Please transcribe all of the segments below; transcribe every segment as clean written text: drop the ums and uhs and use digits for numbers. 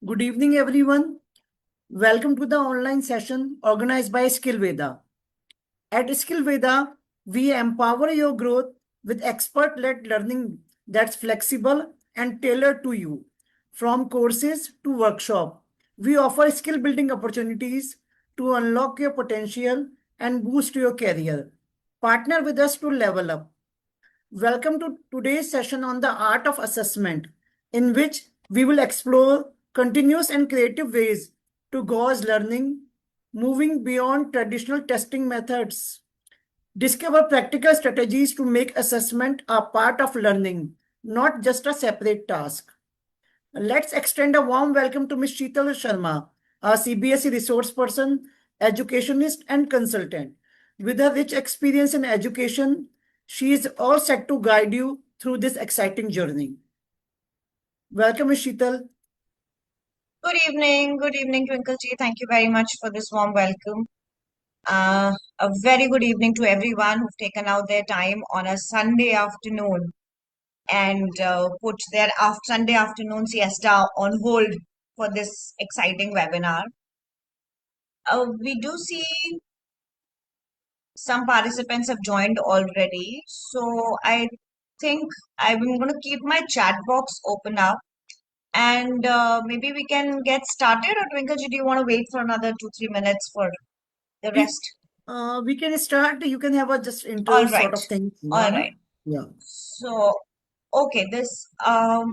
Good evening, everyone. Welcome to the online session organized by Skillveda. At Skillveda, we empower your growth with expert-led learning that's flexible and tailored to you. From courses to workshop, we offer skill building opportunities to unlock your potential and boost your career. Partner with us to level up. Welcome to today's session on the art of assessment, in which we will explore continuous and creative ways to gauge learning, moving beyond traditional testing methods. Discover practical strategies to make assessment a part of learning, not just a separate task. Let's extend a warm welcome to Ms. Sheetal Sharma, a CBSE resource person, educationist, and consultant. With her rich experience in education, she is all set to guide you through this exciting journey. Welcome, Ms. Sheetal. Good evening, 𝗥𝗘𝗗𝗚𝗡𝗦𝗙𝗏𝗔. Thank you very much for this warm welcome. A very good evening to everyone who've taken out their time on a Sunday afternoon and put their Sunday afternoon siesta on hold for this exciting webinar. We do see some participants have joined already, so I think I'm going to keep my chat box open up. And maybe we can get started, or 𝗥𝗘𝗗𝗚𝗏𝗔, do you want to wait for another 2-3 minutes for the rest? We can start. You can have a just intro All right. sort of thing. All right. Yeah. So, okay, this as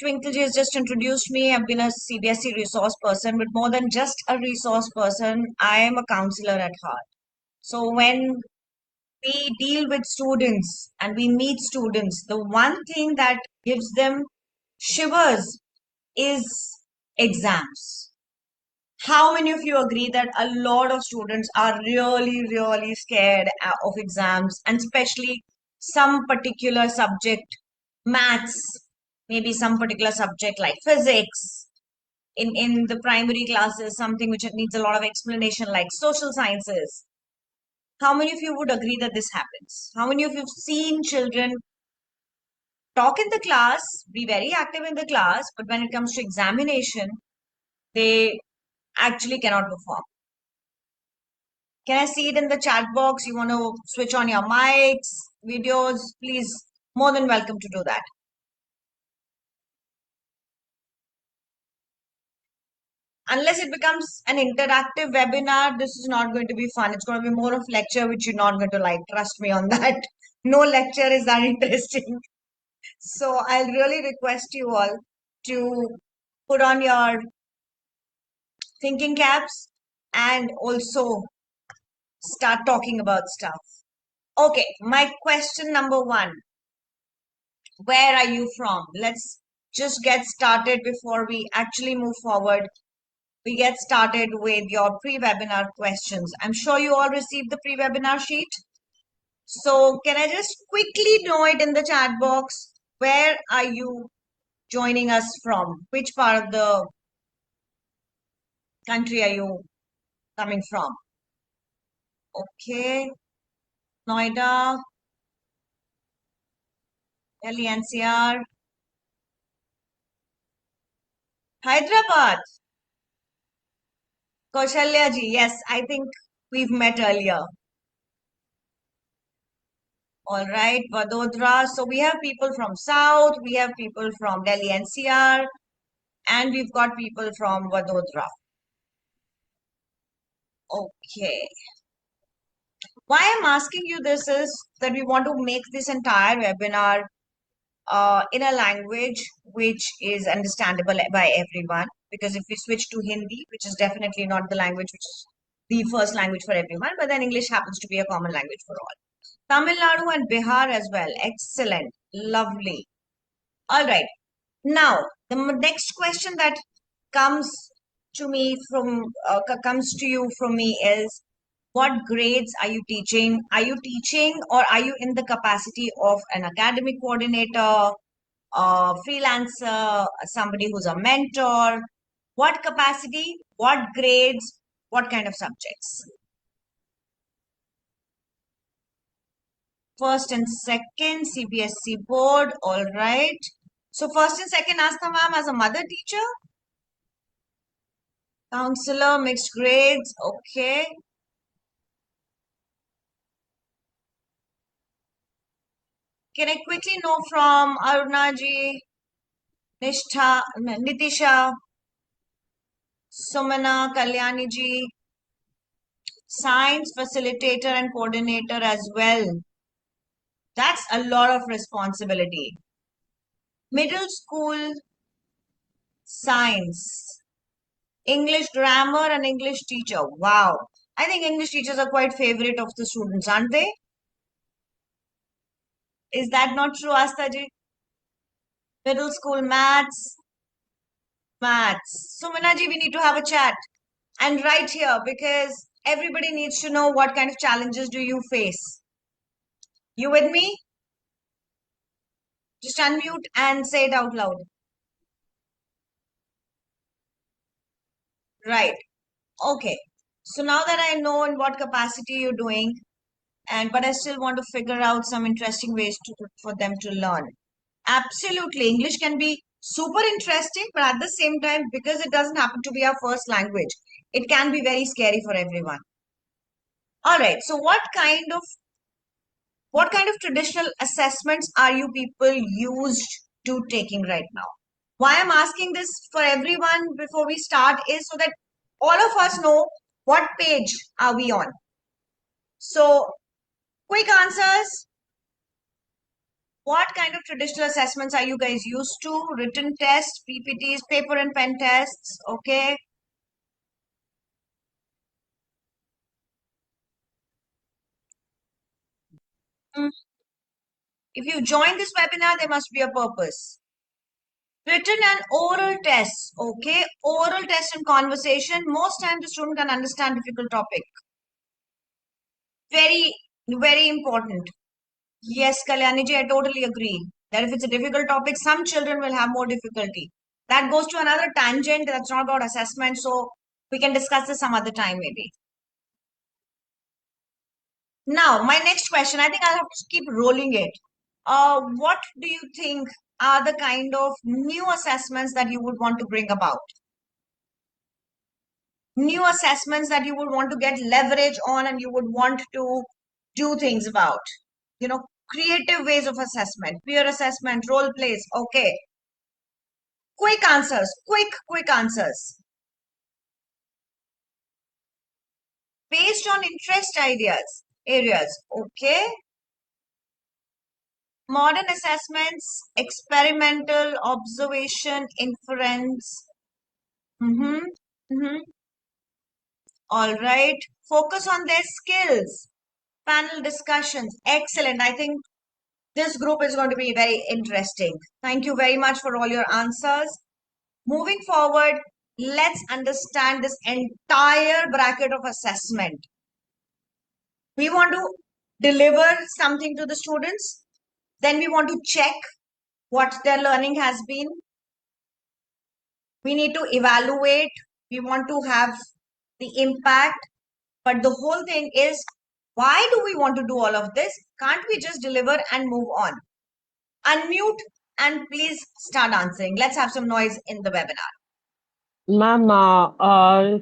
𝗥𝗘𝗗𝗏𝗔 has just introduced me, I've been a CBSE resource person, but more than just a resource person, I am a counselor at heart. So when we deal with students and we meet students, the one thing that gives them shivers is exams. How many of you agree that a lot of students are really scared of exams, and especially some particular subject, maths, maybe some particular subject like physics, in the primary classes, something which needs a lot of explanation like social sciences. How many of you would agree that this happens? How many of you have seen children talk in the class, be very active in the class, but when it comes to examination, they actually cannot perform? Can I see it in the chat box? You want to switch on your mics, videos, please, more than welcome to do that. Unless it becomes an interactive webinar, this is not going to be fun. It's going to be more of lecture, which you're not going to like. Trust me on that. No lecture is that interesting. So I'll really request you all to put on your thinking caps and also start talking about stuff. Okay, my question number one. Where are you from? Let's just get started before we actually move forward. We get started with your pre-webinar questions. I'm sure you all received the pre-webinar sheet. So can I just quickly know it in the chat box? Where are you joining us from? Which part of the country are you coming from? Okay. Noida, Delhi NCR, Hyderabad. Kaushalya ji, yes, I think we've met earlier. All right, Vadodara. So we have people from South, we have people from Delhi NCR, and we've got people from Vadodara. Okay. Why I'm asking you this is that we want to make this entire webinar in a language which is understandable by everyone. Because if we switch to Hindi, which is definitely not the language which is the first language for everyone, but then English happens to be a common language for all. Tamil Nadu and Bihar as well. Excellent. Lovely. All right. Now, the next question that comes to me from comes to you from me is, what grades are you teaching? Are you teaching, or are you in the capacity of an academic coordinator, a freelancer, somebody who's a mentor? What capacity? What grades? What kind of subjects? First and second CBSE board. All right. So first and second Astha ma'am as a mother teacher. Counselor, mixed grades. Okay. Can I quickly know from Aruna ji, Nishtha, Nitisha, Sumana, Kalyani ji, science facilitator and coordinator as well. That's a lot of responsibility. Middle school science, English grammar and English teacher. Wow. I think English teachers are quite favorite of the students, aren't they? Is that not true, Astha ji? Middle school maths. Sumana ji, we need to have a chat. And right here, because everybody needs to know what kind of challenges do you face. You with me? Just unmute and say it out loud. Right. Okay. So now that I know in what capacity you're doing, but I still want to figure out some interesting ways for them to learn. Absolutely. English can be super interesting, but at the same time, because it doesn't happen to be our first language, it can be very scary for everyone. All right. So what kind of traditional assessments are you people used to taking right now? Why I'm asking this for everyone before we start is so that all of us know what page are we on. So quick answers. What kind of traditional assessments are you guys used to? Written tests, PPTs, paper and pen tests, okay? If you join this webinar, there must be a purpose. Written and oral tests, okay? Oral test and conversation. Most times the student can understand difficult topic. Very, very important. Yes, Kalyani ji, I totally agree that if it's a difficult topic, some children will have more difficulty. That goes to another tangent. That's not about assessment. So we can discuss this some other time maybe. Now, my next question, I think I'll have to keep rolling it. What do you think are the kind of new assessments that you would want to bring about? New assessments that you would want to get leverage on and you would want to do things about. You know, creative ways of assessment, peer assessment, role plays. Okay. Quick answers, quick answers. Based on interest areas. Okay. Modern assessments, experimental, observation, inference. All right. Focus on their skills. Panel discussions. Excellent. I think this group is going to be very interesting. Thank you very much for all your answers. Moving forward, let's understand this entire bracket of assessment. We want to deliver something to the students. Then we want to check what their learning has been. We need to evaluate. We want to have the impact. But the whole thing is, why do we want to do all of this? Can't we just deliver and move on? Unmute and please start answering. Let's have some noise in the webinar. Ma'am,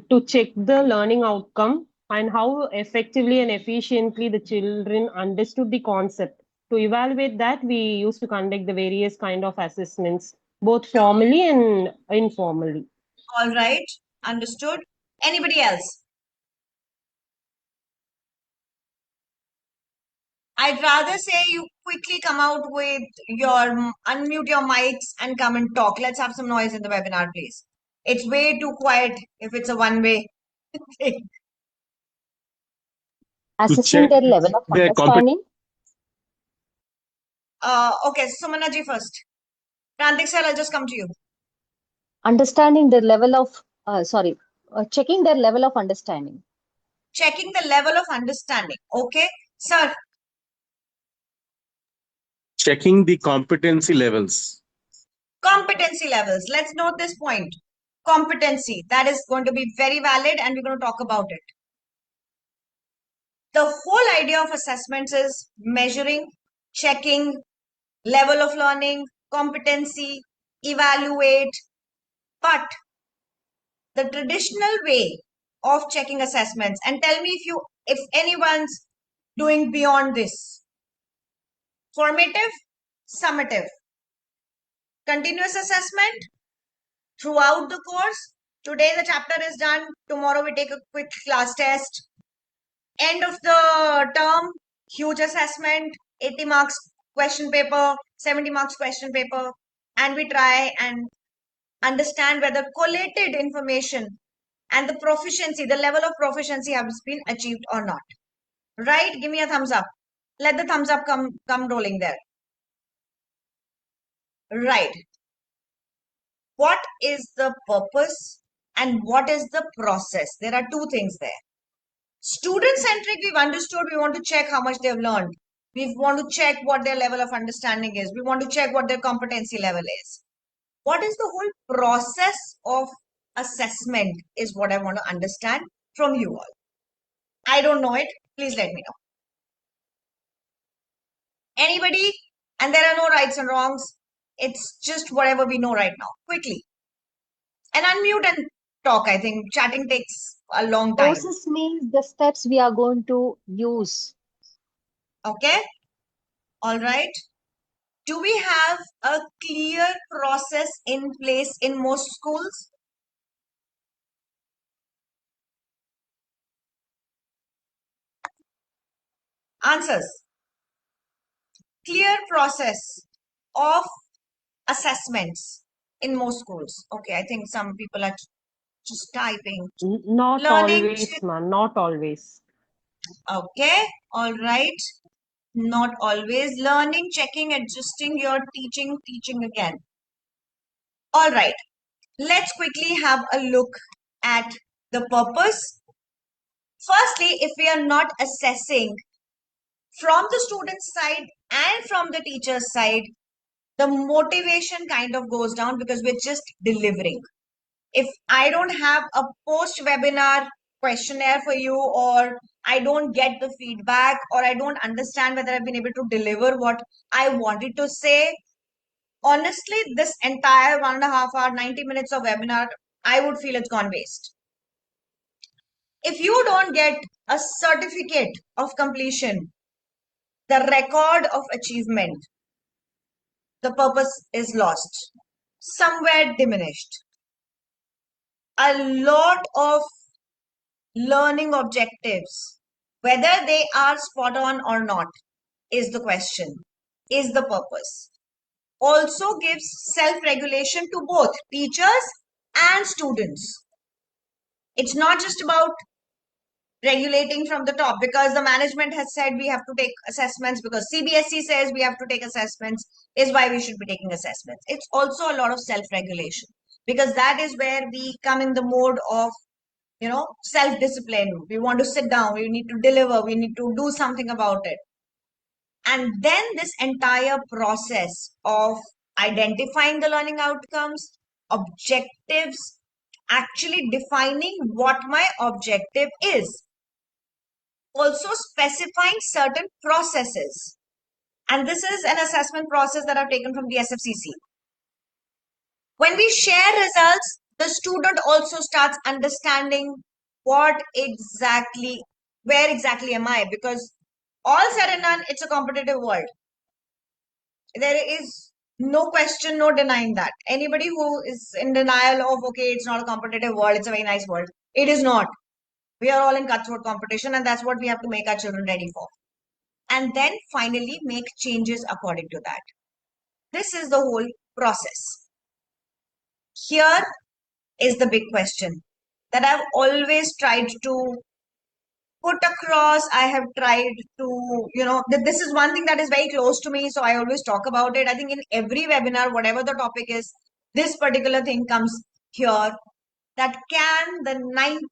to check the learning outcome and how effectively and efficiently the children understood the concept. To evaluate that, we used to conduct the various kind of assessments, both formally and informally. All right, understood. Anybody else? I'd rather say you quickly come out with your, unmute your mics and come and talk. Let's have some noise in the webinar, please. It's way too quiet if it's a one-way thing. Assessing their level of understanding. Okay, Sumana ji first. Prantik sir, I'll just come to you. Understanding their level of, checking their level of understanding. Checking the level of understanding. Okay, sir. Checking the competency levels. Competency levels. Let's note this point. Competency. That is going to be very valid and we're going to talk about it. The whole idea of assessments is measuring, checking, level of learning, competency, evaluate, but the traditional way of checking assessments, and tell me if anyone's doing beyond this. Formative, summative, continuous assessment throughout the course. Today the chapter is done, tomorrow we take a quick class test. End of the term, huge assessment, 80 marks question paper, 70 marks question paper, and we try and understand whether collated information and the proficiency, the level of proficiency has been achieved or not. Right? Give me a thumbs up. Let the thumbs up come rolling there. Right. What is the purpose and what is the process? There are two things there. Student-centric, we've understood, we want to check how much they've learned. We want to check what their level of understanding is. We want to check what their competency level is. What is the whole process of assessment is what I want to understand from you all. I don't know it. Please let me know. Anybody? And there are no rights and wrongs. It's just whatever we know right now. Quickly. And unmute and talk. I think chatting takes a long time. Process means the steps we are going to use. Okay. All right. Do we have a clear process in place in most schools? Answers. Clear process of assessments in most schools. Okay, I think some people are just typing. Not Learning always, ma'am. Not always. Okay, all right. Not always. Learning, checking, adjusting your teaching, teaching again. All right. Let's quickly have a look at the purpose. Firstly, if we are not assessing from the student's side and from the teacher's side, the motivation kind of goes down because we're just delivering. If I don't have a post-webinar questionnaire for you, or I don't get the feedback, or I don't understand whether I've been able to deliver what I wanted to say, honestly, this entire 1.5 hour, 90 minutes of webinar, I would feel it's gone waste. If you don't get a certificate of completion, the record of achievement, the purpose is lost, somewhere diminished. A lot of learning objectives, whether they are spot on or not, is the question, is the purpose. Also gives self-regulation to both teachers and students. It's not just about regulating from the top because the management has said we have to take assessments, because CBSE says we have to take assessments, is why we should be taking assessments. It's also a lot of self-regulation, because that is where we come in the mode of, self-discipline. We want to sit down, we need to deliver, we need to do something about it. And then this entire process of identifying the learning outcomes, objectives, actually defining what my objective is. Also specifying certain processes. And this is an assessment process that I've taken from the SFCC. When we share results, the student also starts understanding where exactly am I? Because all said and done, it's a competitive world. There is no question, no denying that. Anybody who is in denial of, okay, it's not a competitive world, it's a very nice world. It is not. We are all in cutthroat competition, and that's what we have to make our children ready for. And then finally make changes according to that. This is the whole process. Here is the big question that I've always tried to put across. I have tried to, this is one thing that is very close to me, so I always talk about it. I think in every webinar, whatever the topic is, this particular thing comes here. That can the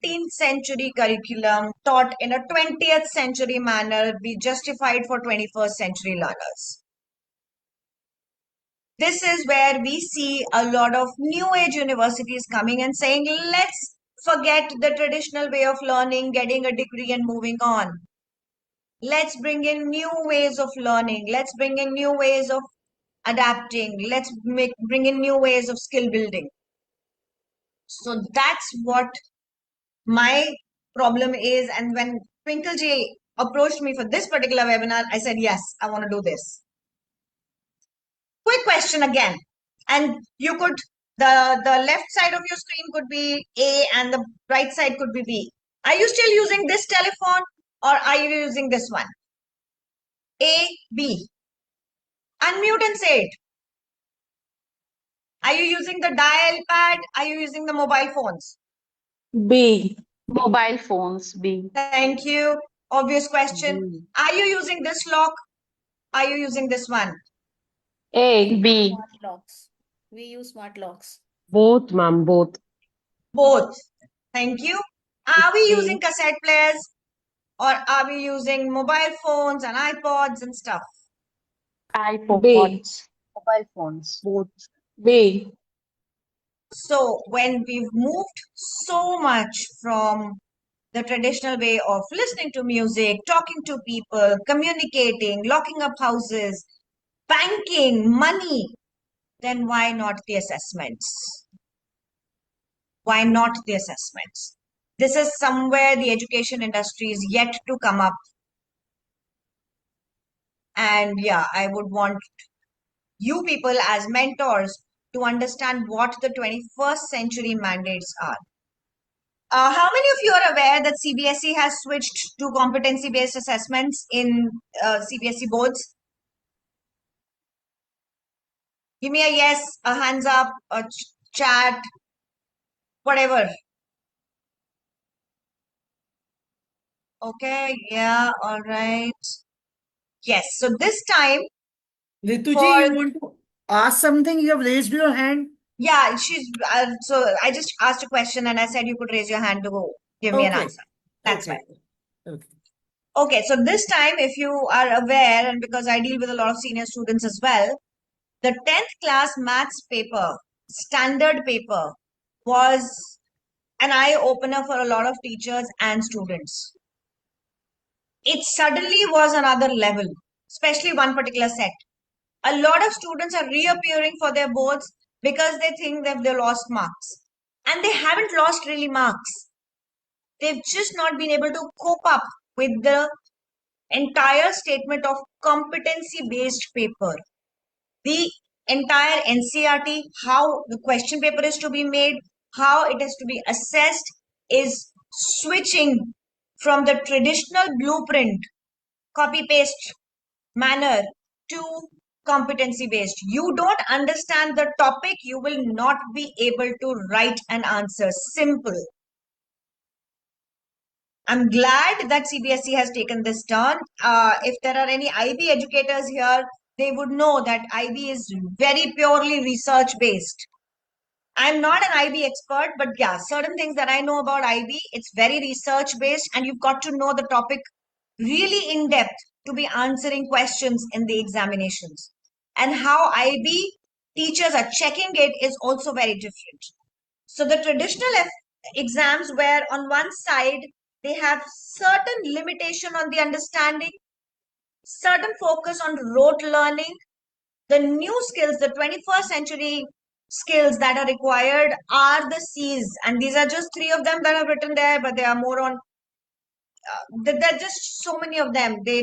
19th century curriculum taught in a 20th century manner be justified for 21st century learners? This is where we see a lot of new age universities coming and saying, let's forget the traditional way of learning, getting a degree and moving on. Let's bring in new ways of learning. Let's bring in new ways of adapting. Let's bring in new ways of skill building. So that's what my problem is. And when 𝗥𝗘𝗗𝗚𝗡𝗚 approached me for this particular webinar, I said, yes, I want to do this. Quick question again. And you could, the left side of your screen could be A and the right side could be B. Are you still using this telephone or are you using this one? A, B. Unmute and say it. Are you using the dial pad? Are you using the mobile phones? B. Mobile phones, B. Thank you. Obvious question. B. Are you using this lock? Are you using this one? A. B. Smart locks. We use smart locks. Both, ma'am, both. Both. Thank you. Are we B. using cassette players or are we using mobile phones and iPods and stuff? iPods. Mobile phones. Both. B. So when we've moved so much from the traditional way of listening to music, talking to people, communicating, locking up houses, banking, money, then why not the assessments? Why not the assessments? This is somewhere the education industry is yet to come up. And yeah, I would want you people as mentors to understand what the 21st century mandates are. How many of you are aware that CBSE has switched to competency-based assessments in CBSE boards? Give me a yes, a hands up, a chat, whatever. Okay, yeah, all right. Yes, so this time, Rituji, For- you want to ask something? You have raised your hand. yeah, she's, so I just asked a question and I said you could raise your hand to go give me an Okay. answer. That's Okay. fine. Okay. Okay, so this time, if you are aware, and because I deal with a lot of senior students as well, the 10th class maths paper, standard paper, was an eye-opener for a lot of teachers and students. It suddenly was another level, especially one particular set. A lot of students are reappearing for their boards because they think that they lost marks. And they haven't lost really marks. They've just not been able to cope up with the entire statement of competency-based paper. The entire NCERT, how the question paper is to be made, how it is to be assessed, is switching from the traditional blueprint, copy-paste manner to competency-based. You don't understand the topic, you will not be able to write an answer. Simple. I'm glad that CBSE has taken this turn. If there are any IB educators here, they would know that IB is very purely research based. I'm not an IB expert, but yeah, certain things that I know about IB, it's very research based and you've got to know the topic really in depth to be answering questions in the examinations. And how IB teachers are checking it is also very different. So the traditional exams where on one side they have certain limitation on the understanding, certain focus on rote learning. The new skills, the 21st century skills that are required are the C's. And these are just 3 of them that are written there, but there are more on, there are just so many of them. They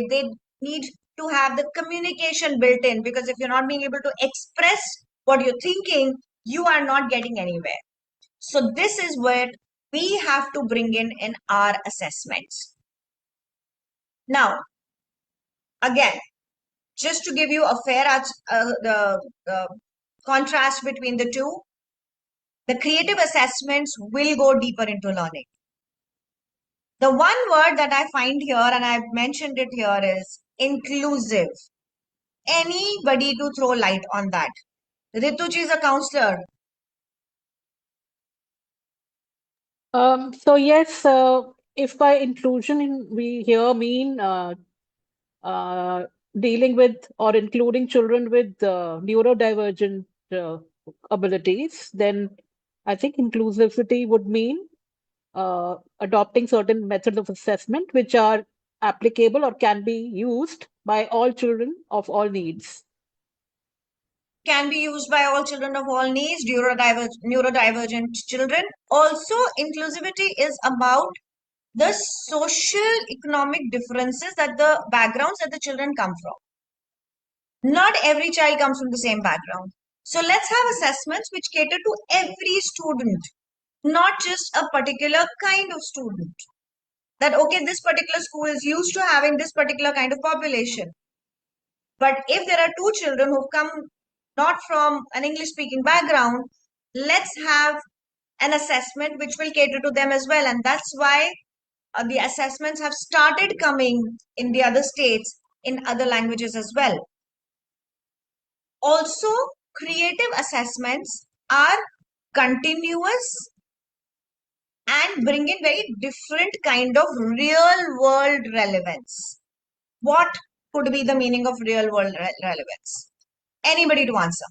need to have the communication built in, because if you're not being able to express what you're thinking, you are not getting anywhere. So this is where we have to bring in our assessments. Now, again, just to give you a fair contrast between the two, the creative assessments will go deeper into learning. The one word that I find here, and I've mentioned it here, is inclusive. Anybody to throw light on that? Rituji is a counselor. So yes, if by inclusion we here mean dealing with or including children with neurodivergent abilities, then I think inclusivity would mean adopting certain methods of assessment which are applicable or can be used by all children of all needs. can be used by all children of all needs, neurodivergent children. Also, inclusivity is about the social economic differences that the backgrounds that the children come from. Not every child comes from the same background. So let's have assessments which cater to every student, not just a particular kind of student. That, okay, this particular school is used to having this particular kind of population. But if there are two children who've come not from an English speaking background, let's have an assessment which will cater to them as well. And that's why the assessments have started coming in the other states in other languages as well. Also, creative assessments are continuous and bring in very different kind of real world relevance. What could be the meaning of real world relevance? Anybody to answer?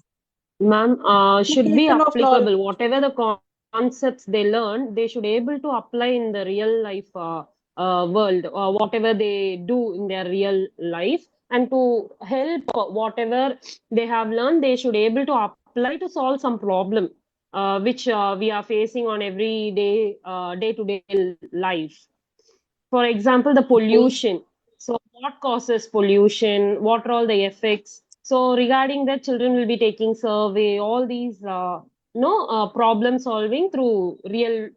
Ma'am, should be Application of applicable. knowledge. Whatever the concepts they learn, they should able to apply in the real life world, whatever they do in their real life, and to help whatever they have learned, they should able to apply to solve some problem which we are facing on every day, day-to-day life. For example, the pollution. So what causes pollution? What are all the effects? So regarding that, children will be taking survey, all these problem solving through real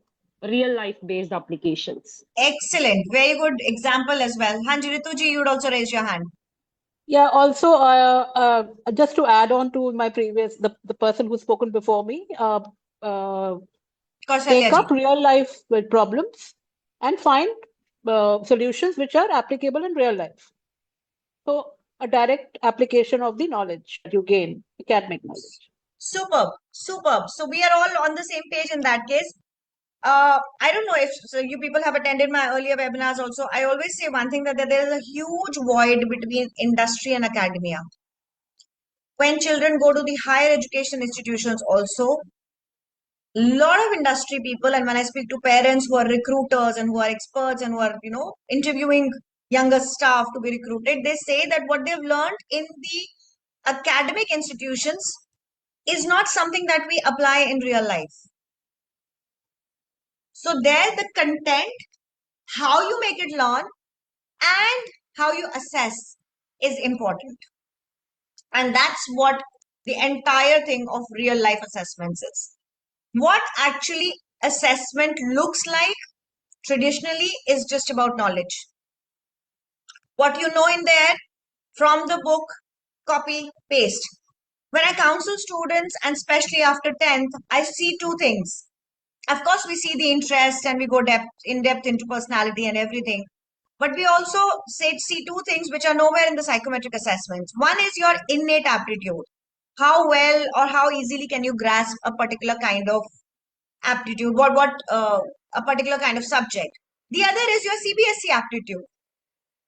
life based applications. Excellent. Very good example as well. Hanji Rituji, you would also raise your hand. Yeah, also, just to add on to my previous, the person who's spoken before me, Kausalya take ji. up real life problems and find solutions which are applicable in real life. So a direct application of the knowledge that you gain, academic knowledge. Superb, superb. So we are all on the same page in that case. I don't know if so you people have attended my earlier webinars also. I always say one thing that there is a huge void between industry and academia. When children go to the higher education institutions also, lot of industry people, and when I speak to parents who are recruiters and who are experts and who are, interviewing younger staff to be recruited, they say that what they've learned in the academic institutions is not something that we apply in real life. So there, the content, how you make it learn, and how you assess is important. And that's what the entire thing of real life assessments is. What actually assessment looks like traditionally is just about knowledge. What you know in there from the book, copy, paste. When I counsel students, and especially after 10th, I see two things. Of course, we see the interest and we go in depth into personality and everything. But we also see two things which are nowhere in the psychometric assessments. One is your innate aptitude. How well or how easily can you grasp a particular kind of aptitude, a particular kind of subject. The other is your CBSE aptitude.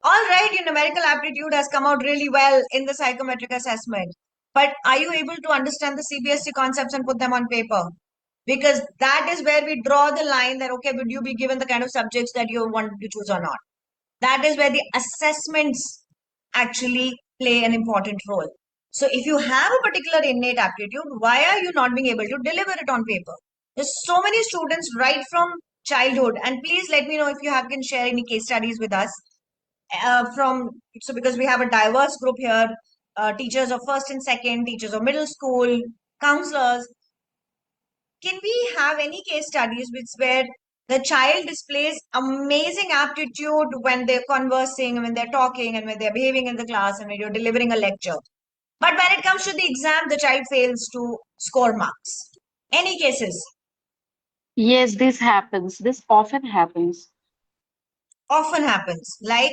All right, your numerical aptitude has come out really well in the psychometric assessment. But are you able to understand the CBSE concepts and put them on paper? Because that is where we draw the line that, okay, would you be given the kind of subjects that you want to choose or not? That is where the assessments actually play an important role. So if you have a particular innate aptitude, why are you not being able to deliver it on paper? There's so many students right from childhood, and please let me know if you can share any case studies with us. Because we have a diverse group here, teachers of first and second, teachers of middle school, counselors. Can we have any case studies where the child displays amazing aptitude when they're conversing, when they're talking, and when they're behaving in the class, and when you're delivering a lecture? But when it comes to the exam, the child fails to score marks. Any cases? Yes, this happens. This often happens. Often happens. Like,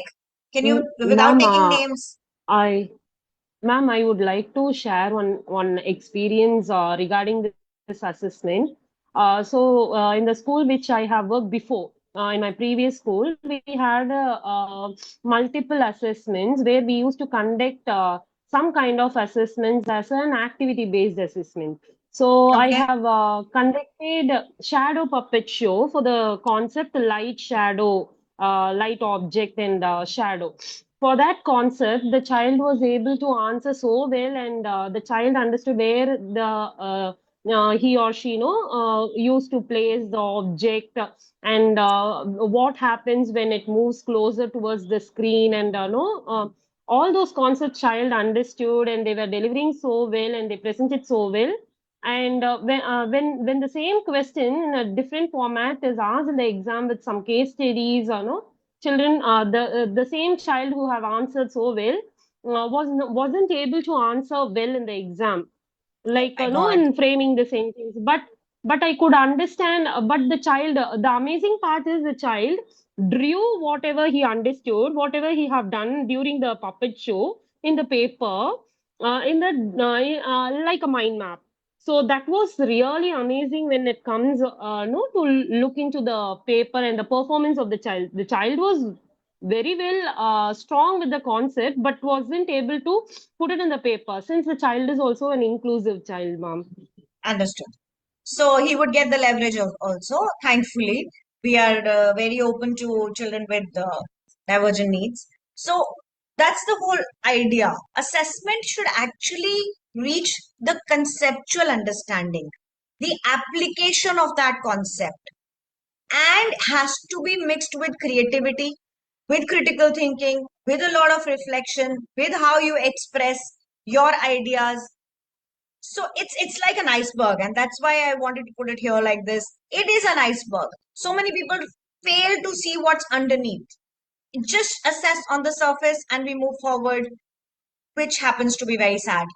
can you, Ma'am, without taking names? Ma'am, I would like to share one experience regarding this assessment. In the school which I have worked before, in my previous school, we had multiple assessments where we used to conduct some kind of assessments as an activity-based assessment. So I Okay. have conducted shadow puppet show for the concept light, shadow, light object, and shadow. for that concept, the child was able to answer so well, and the child understood where he or she, used to place the object, and what happens when it moves closer towards the screen, and all those concepts child understood, and they were delivering so well, and they presented so well. And when the same question in a different format is asked in the exam with some case studies, children, the same child who have answered so well wasn't able to answer well in the exam, like My God. in framing the sentence. But I could understand. But the child, the amazing part is the child drew whatever he understood, whatever he have done during the puppet show in the paper, in the like a mind map. So that was really amazing when it comes no, to look into the paper and the performance of the child. The child was very well strong with the concept, but wasn't able to put it in the paper, since the child is also an inclusive child, ma'am. Understood. So he would get the leverage also. Thankfully, we are very open to children with divergent needs. So that's the whole idea. Assessment should actually reach the conceptual understanding, the application of that concept, and has to be mixed with creativity, with critical thinking, with a lot of reflection, with how you express your ideas. So it's like an iceberg, and that's why I wanted to put it here like this. It is an iceberg. So many people fail to see what's underneath. Just assess on the surface and we move forward, which happens to be very sad.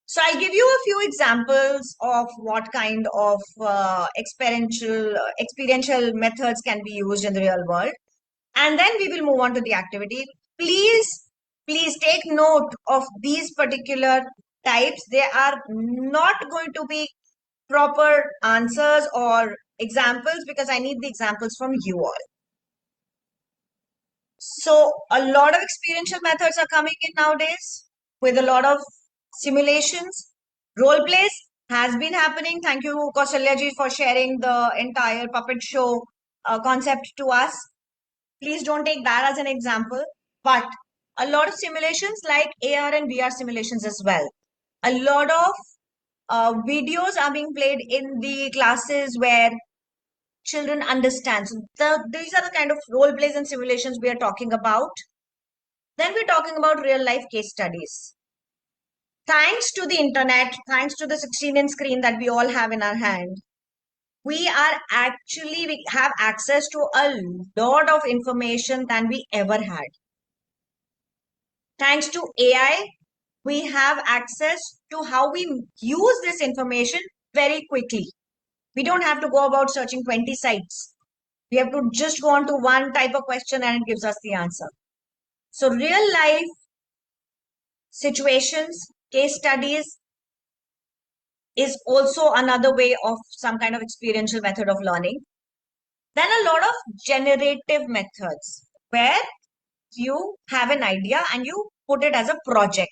So I'll give you a few examples of what kind of experiential methods can be used in the real world. And then we will move on to the activity. Please take note of these particular types. They are not going to be proper answers or examples, because I need the examples from you all. So a lot of experiential methods are coming in nowadays with a lot of simulations. Role plays has been happening. Thank you, Kausalya ji, for sharing the entire puppet show concept to us. Please don't take that as an example, but a lot of simulations like AR and VR simulations as well. A lot of videos are being played in the classes where children understand. So these are the kind of role plays and simulations we are talking about. Then we're talking about real life case studies. Thanks to the internet, thanks to the 16-inch screen that we all have in our hand, we have access to a lot of information than we ever had. Thanks to AI, we have access to how we use this information very quickly. We don't have to go about searching 20 sites. We have to just go on to one type of question and it gives us the answer. So real life situations, case studies is also another way of some kind of experiential method of learning. Then a lot of generative methods where you have an idea and you put it as a project.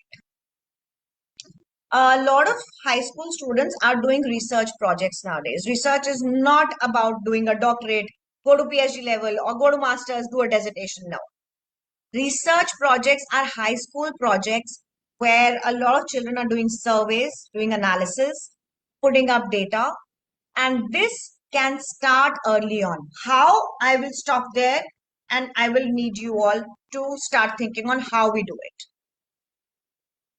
A lot of high school students are doing research projects nowadays. Research is not about doing a doctorate, go to PhD level, or go to master's, do a dissertation. No. Research projects are high school projects where a lot of children are doing surveys, doing analysis, putting up data, and this can start early on. How? I will stop there and I will need you all to start thinking on how we do it.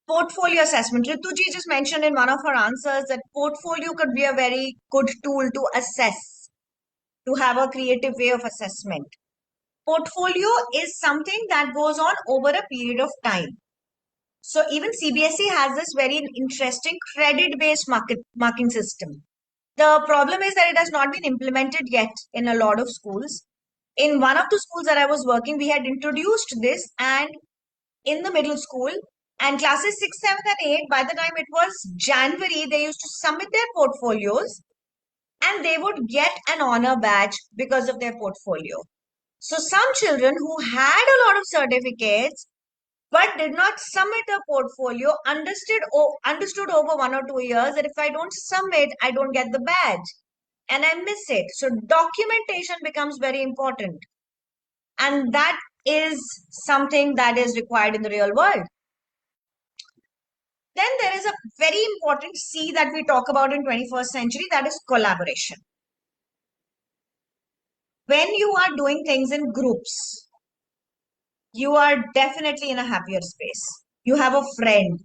Portfolio assessment. Rituji just mentioned in one of her answers that portfolio could be a very good tool to assess, to have a creative way of assessment. Portfolio is something that goes on over a period of time. So even CBSE has this very interesting credit-based marking system. The problem is that it has not been implemented yet in a lot of schools. In one of the schools that I was working, we had introduced this, and in the middle school and classes 6, 7 and 8, by the time it was January, they used to submit their portfolios and they would get an honor badge because of their portfolio. So some children who had a lot of certificates but did not submit a portfolio understood over 1 or 2 years that if I don't submit, I don't get the badge and I miss it. So documentation becomes very important. And that is something that is required in the real world. Then there is a very important C that we talk about in 21st century, that is collaboration. When you are doing things in groups, you are definitely in a happier space. You have a friend.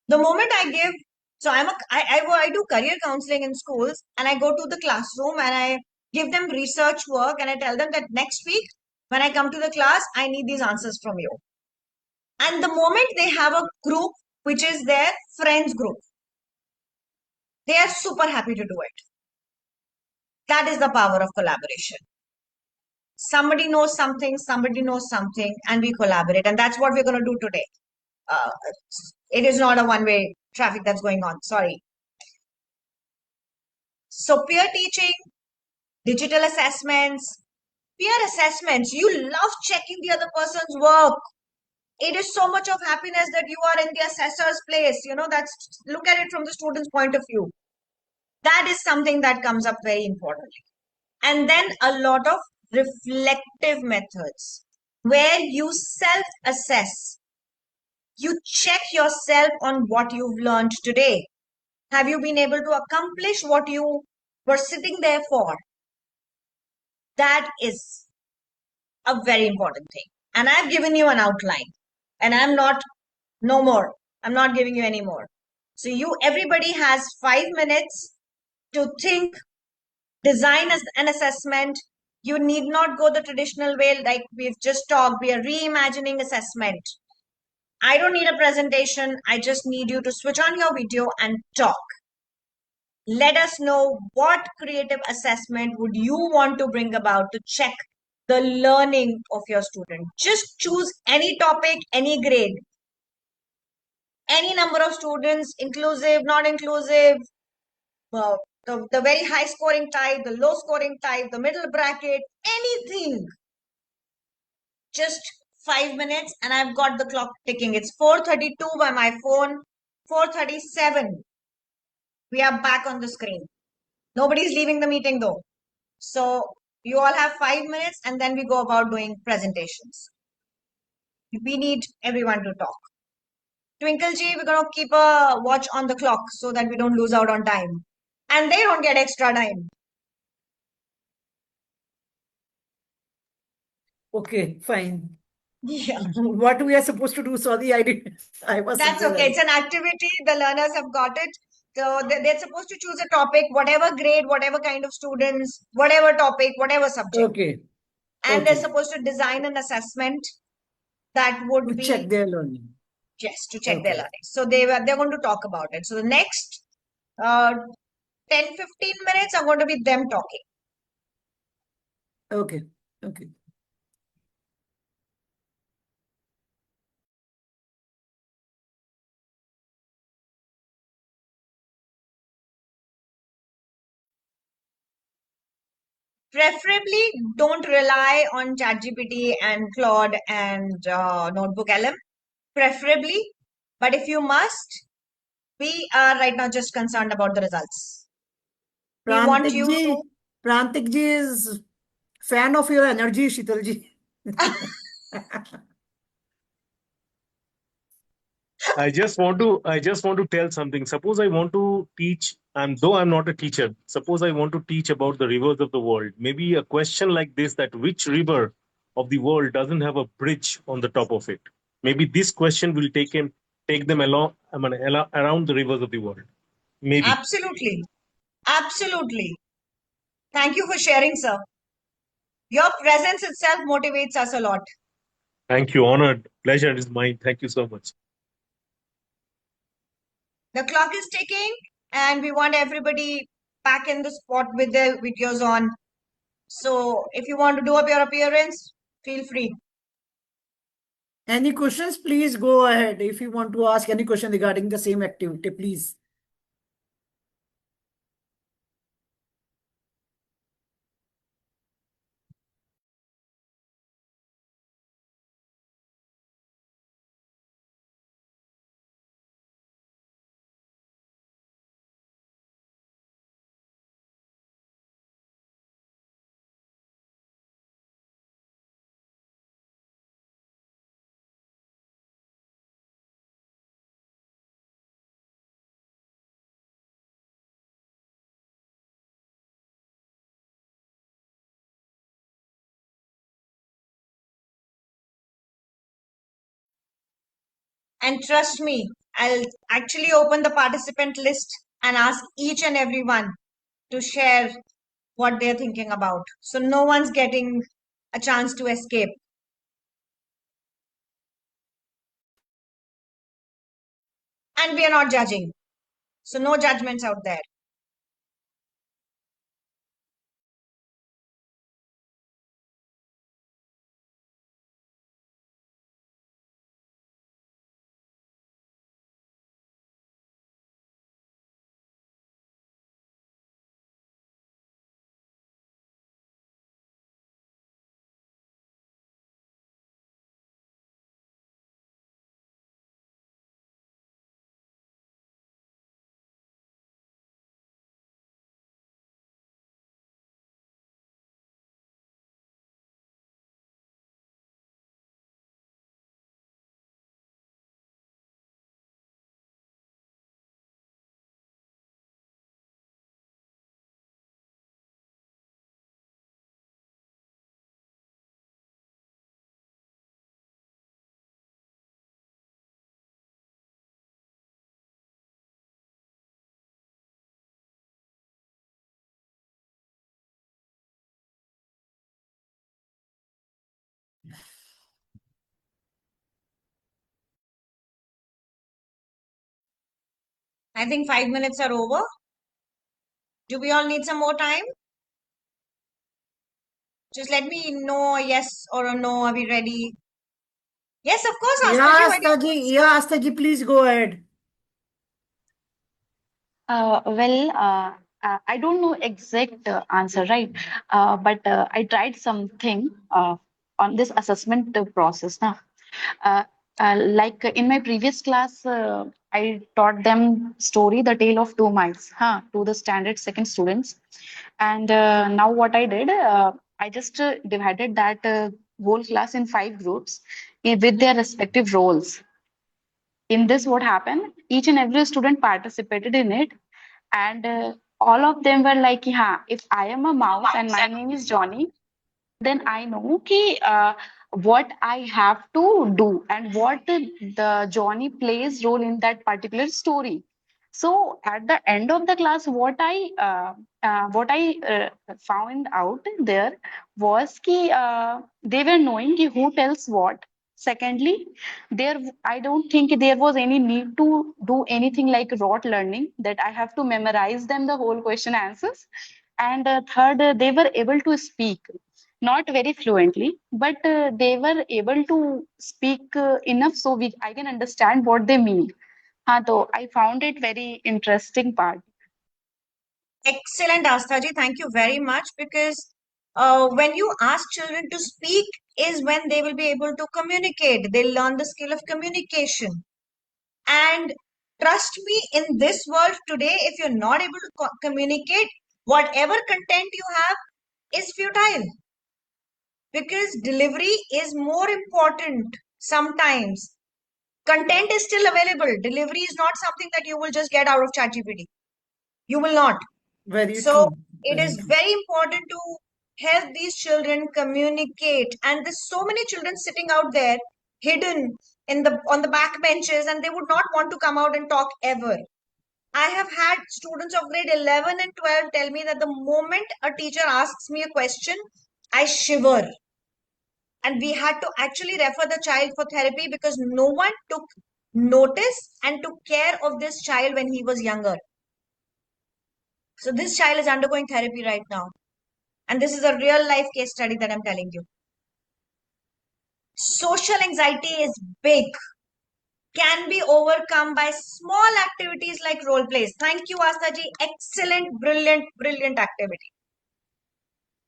The moment I give, so I do career counseling in schools, and I go to the classroom and I give them research work, and I tell them that next week when I come to the class, I need these answers from you. And the moment they have a group, which is their friends group, they are super happy to do it. That is the power of collaboration. Somebody knows something, and we collaborate. And that's what we're going to do today. It is not a one-way traffic that's going on. Sorry. So peer teaching, digital assessments, peer assessments. You love checking the other person's work. It is so much of happiness that you are in the assessor's place. Look at it from the student's point of view. That is something that comes up very importantly. And then a lot of reflective methods where you self-assess. You check yourself on what you've learned today. Have you been able to accomplish what you were sitting there for? That is a very important thing. And I've given you an outline, and I'm not giving you any more. So everybody has 5 minutes to think, design an assessment. You need not go the traditional way like we've just talked. We are reimagining assessment. I don't need a presentation. I just need you to switch on your video and talk. Let us know what creative assessment would you want to bring about to check the learning of your student. Just choose any topic, any grade, any number of students, inclusive, not inclusive, the very high scoring type, the low scoring type, the middle bracket, anything. Just 5 minutes and I've got the clock ticking. It's 4:32 by my phone, 4:37. We are back on the screen. Nobody's leaving the meeting though. So you all have 5 minutes and then we go about doing presentations. We need everyone to talk. Twinkle Ji, we're going to keep a watch on the clock so that we don't lose out on time. And they don't get extra time. Okay, fine. Yeah. What we are supposed to do? Sorry, I was That's somewhere okay. else. It's an activity. The learners have got it. So they're supposed to choose a topic, whatever grade, whatever kind of students, whatever topic, whatever subject. Okay. And they're Okay. supposed to design an assessment that would To be, check their learning. yes, to check their Okay. learning. So they're going to talk about it. So the next 10-15 minutes are going to be them talking. Okay. Okay. Preferably, don't rely on ChatGPT and Claude and Notebook LM. Preferably, but if you must, we are right now just concerned about the results. We want you to. Prantik ji is fan of your energy, Shital ji. I just want to tell something. Suppose I want to teach, and though I'm not a teacher, suppose I want to teach about the rivers of the world. Maybe a question like this: that which river of the world doesn't have a bridge on the top of it? Maybe this question will take them along, around the rivers of the world. Maybe. Absolutely. Absolutely. Thank you for sharing, sir. Your presence itself motivates us a lot. Thank you. Honored. Pleasure is mine. Thank you so much. The clock is ticking, and we want everybody back in the spot with their videos on. So if you want to do up your appearance, feel free. Any questions, please go ahead. If you want to ask any question regarding the same activity, please. And trust me, I'll actually open the participant list and ask each and every one to share what they're thinking about. So no one's getting a chance to escape. And we are not judging. So no judgments out there. I think 5 minutes are over. Do we all need some more time? Just let me know a yes or a no. Are we ready? Yes, of course, Astaji. Yeah, Astaji, please go ahead. I don't know exact answer, right? But I tried something on this assessment process. Now, uh, like in my previous class, I taught them story, The Tale of Two Mice, to the standard second students. And now what I did, I just divided that whole class in 5 groups with their respective roles. In this, what happened? Each and every student participated in it, and all of them were like, yeah, if I am a mouse and my name is Johnny, then I know what I have to do and what the Johnny plays role in that particular story. So at the end of the class, what I found out there was they were knowing who tells what. Secondly, I don't think there was any need to do anything like rote learning that I have to memorize them the whole question answers. And third, they were able to speak, not very fluently, but they were able to speak enough so I can understand what they mean. So I found it very interesting part. Excellent, Astaji. Thank you very much, because when you ask children to speak is when they will be able to communicate. They'll learn the skill of communication. And trust me, in this world today, if you're not able to communicate, whatever content you have is futile, because delivery is more important sometimes. Content is still available. Delivery is not something that you will just get out of ChatGPT. You will not. Very So true. it Very is true. very important to help these children communicate. And there's so many children sitting out there hidden in the on the back benches, and they would not want to come out and talk ever. I have had students of grade 11 and 12 tell me that the moment a teacher asks me a question, I shiver. And we had to actually refer the child for therapy because no one took notice and took care of this child when he was younger. So this child is undergoing therapy right now. And this is a real life case study that I'm telling you. Social anxiety is big, can be overcome by small activities like role plays. Thank you, Astaji. Excellent, brilliant, brilliant activity.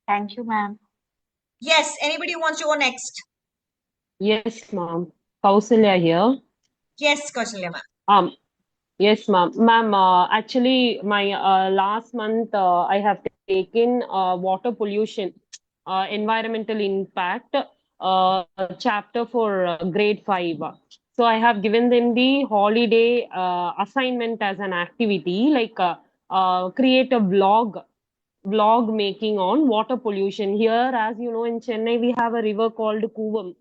Thank you, ma'am. Yes, anybody wants to go next? Yes, ma'am. Kausalya here. Yes, Kausalya ma'am. Yes, ma'am. Ma'am, actually, my last month I have taken water pollution, environmental impact chapter for grade 5. So I have given them the holiday assignment as an activity, like create a vlog making on water pollution. Here, as you know, in Chennai, we have a river called Koovam.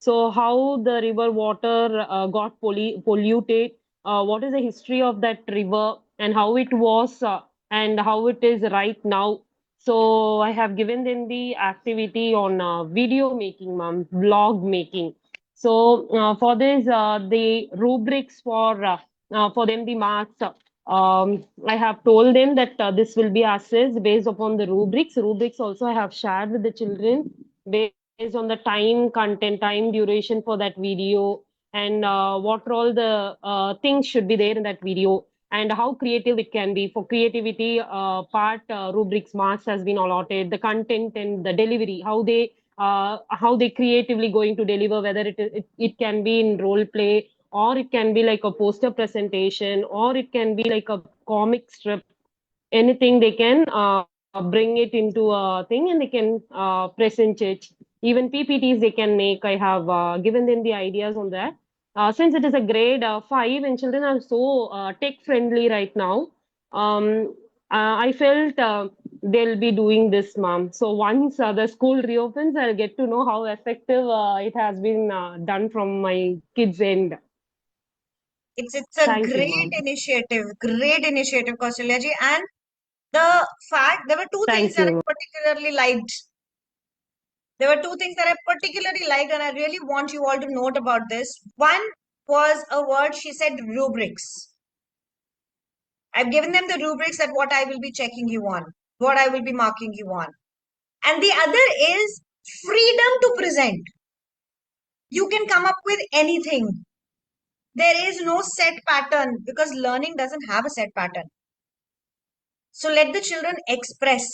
So how the river water got polluted, what is the history of that river and how it was and how it is right now. So I have given them the activity on video making, ma'am, vlog making. So for this, the rubrics for them, the marks. I have told them that this will be assessed based upon the rubrics. Rubrics also I have shared with the children based on the time content, time duration for that video, and what are all the things should be there in that video, and how creative it can be. For creativity part, rubrics marks has been allotted. The content and the delivery, how they creatively going to deliver, whether it can be in role play, or it can be like a poster presentation, or it can be like a comic strip. Anything they can bring it into a thing and they can present it. Even PPTs they can make. I have given them the ideas on that. Since it is a grade 5 and children are so tech friendly right now, I felt they'll be doing this, ma'am. So once the school reopens, I'll get to know how effective it has been done from my kids' end. It's a Thank you, great ma'am. initiative, Kausalya ji. And the fact, there were two things Thank that I you. particularly liked. There were two things that I particularly liked, and I really want you all to note about this. One was a word she said, rubrics. I've given them the rubrics that what I will be checking you on, what I will be marking you on. And the other is freedom to present. You can come up with anything. There is no set pattern because learning doesn't have a set pattern. So let the children express.